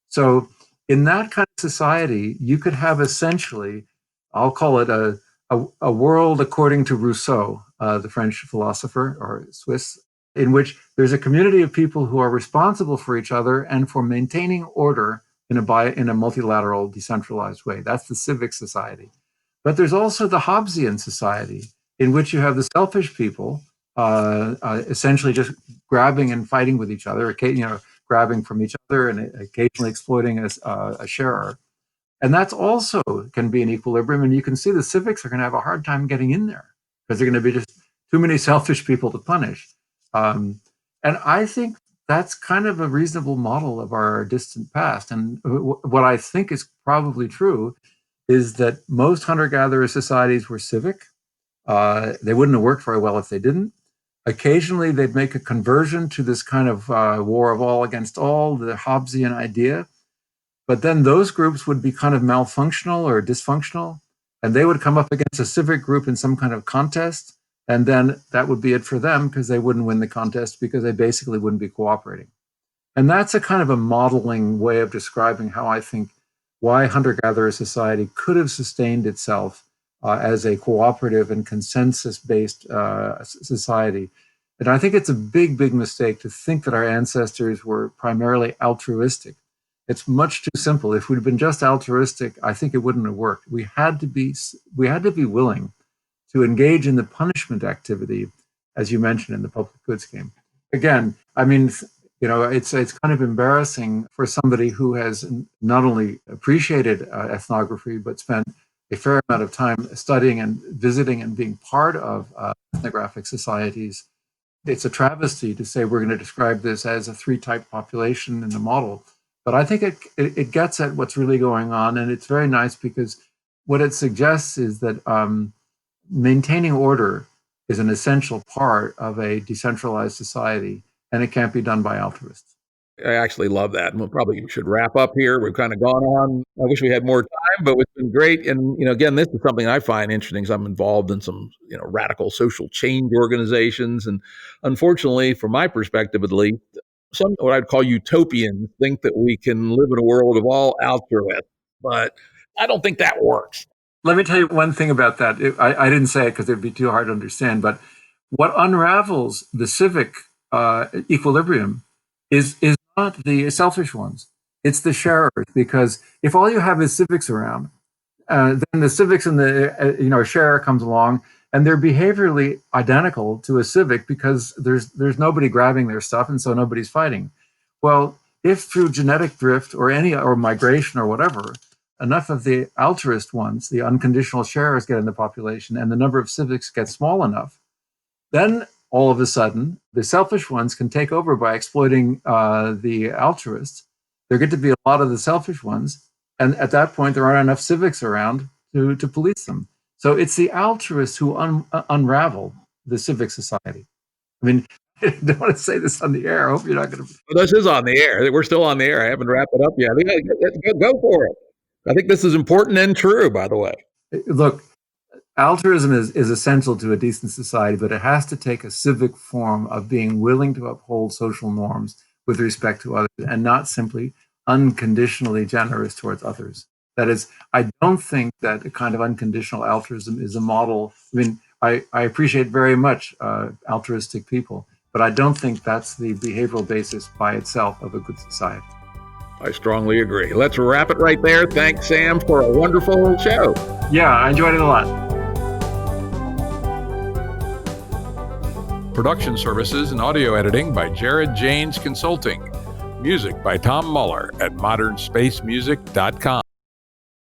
So in that kind of society, you could have essentially, I'll call it a world according to Rousseau, the French philosopher, or Swiss, in which there's a community of people who are responsible for each other and for maintaining order in a multilateral, decentralized way. That's the civic society. But there's also the Hobbesian society, in which you have the selfish people essentially just grabbing and fighting with each other, grabbing from each other and occasionally exploiting a sharer. And that's also can be an equilibrium. And you can see the civics are going to have a hard time getting in there, because they're going to be just too many selfish people to punish. And I think that's kind of a reasonable model of our distant past. And what I think is probably true is that most hunter-gatherer societies were civic. They wouldn't have worked very well if they didn't. Occasionally, they'd make a conversion to this kind of war of all against all, the Hobbesian idea. But then those groups would be kind of malfunctional or dysfunctional, and they would come up against a civic group in some kind of contest, and then that would be it for them, because they wouldn't win the contest, because they basically wouldn't be cooperating. And that's a kind of a modeling way of describing how I think why hunter-gatherer society could have sustained itself as a cooperative and consensus-based society. And I think it's a big, big mistake to think that our ancestors were primarily altruistic. It's much too simple. If we'd been just altruistic, I think it wouldn't have worked. We had to be willing to engage in the punishment activity, as you mentioned in the public goods game. Again, I mean, it's kind of embarrassing for somebody who has not only appreciated ethnography, but spent a fair amount of time studying and visiting and being part of ethnographic societies. It's a travesty to say we're going to describe this as a three-type population in the model. But I think it gets at what's really going on, and it's very nice, because what it suggests is that maintaining order is an essential part of a decentralized society, and it can't be done by altruists. I actually love that. And we probably should wrap up here. We've kind of gone on. I wish we had more time, but it's been great. And, again, this is something I find interesting because I'm involved in some, radical social change organizations. And unfortunately, from my perspective at least, some what I'd call utopians think that we can live in a world of all altruists, but I don't think that works. Let me tell you one thing about that. I didn't say it because it'd be too hard to understand, but what unravels the civic equilibrium is not the selfish ones. It's the sharers, because if all you have is civics around, then the civics and the sharer comes along, and they're behaviorally identical to a civic because there's nobody grabbing their stuff, and so nobody's fighting. Well, if through genetic drift or migration or whatever, enough of the altruist ones, the unconditional sharers, get in the population, and the number of civics gets small enough, then all of a sudden, the selfish ones can take over by exploiting the altruists. There get to be a lot of the selfish ones, and at that point, there aren't enough civics around to police them. So it's the altruists who unravel the civic society. I mean, I don't want to say this on the air. I hope you're not going to. Well, this is on the air. We're still on the air. I haven't wrapped it up yet. Go for it. I think this is important and true, by the way. Look, altruism is essential to a decent society, but it has to take a civic form of being willing to uphold social norms with respect to others, and not simply unconditionally generous towards others. That is, I don't think that a kind of unconditional altruism is a model. I mean, I appreciate very much altruistic people, but I don't think that's the behavioral basis by itself of a good society. I strongly agree. Let's wrap it right there. Thanks, Sam, for a wonderful show. Yeah, I enjoyed it a lot. Production services and audio editing by Jared Janes Consulting. Music by Tom Muller at modernspacemusic.com.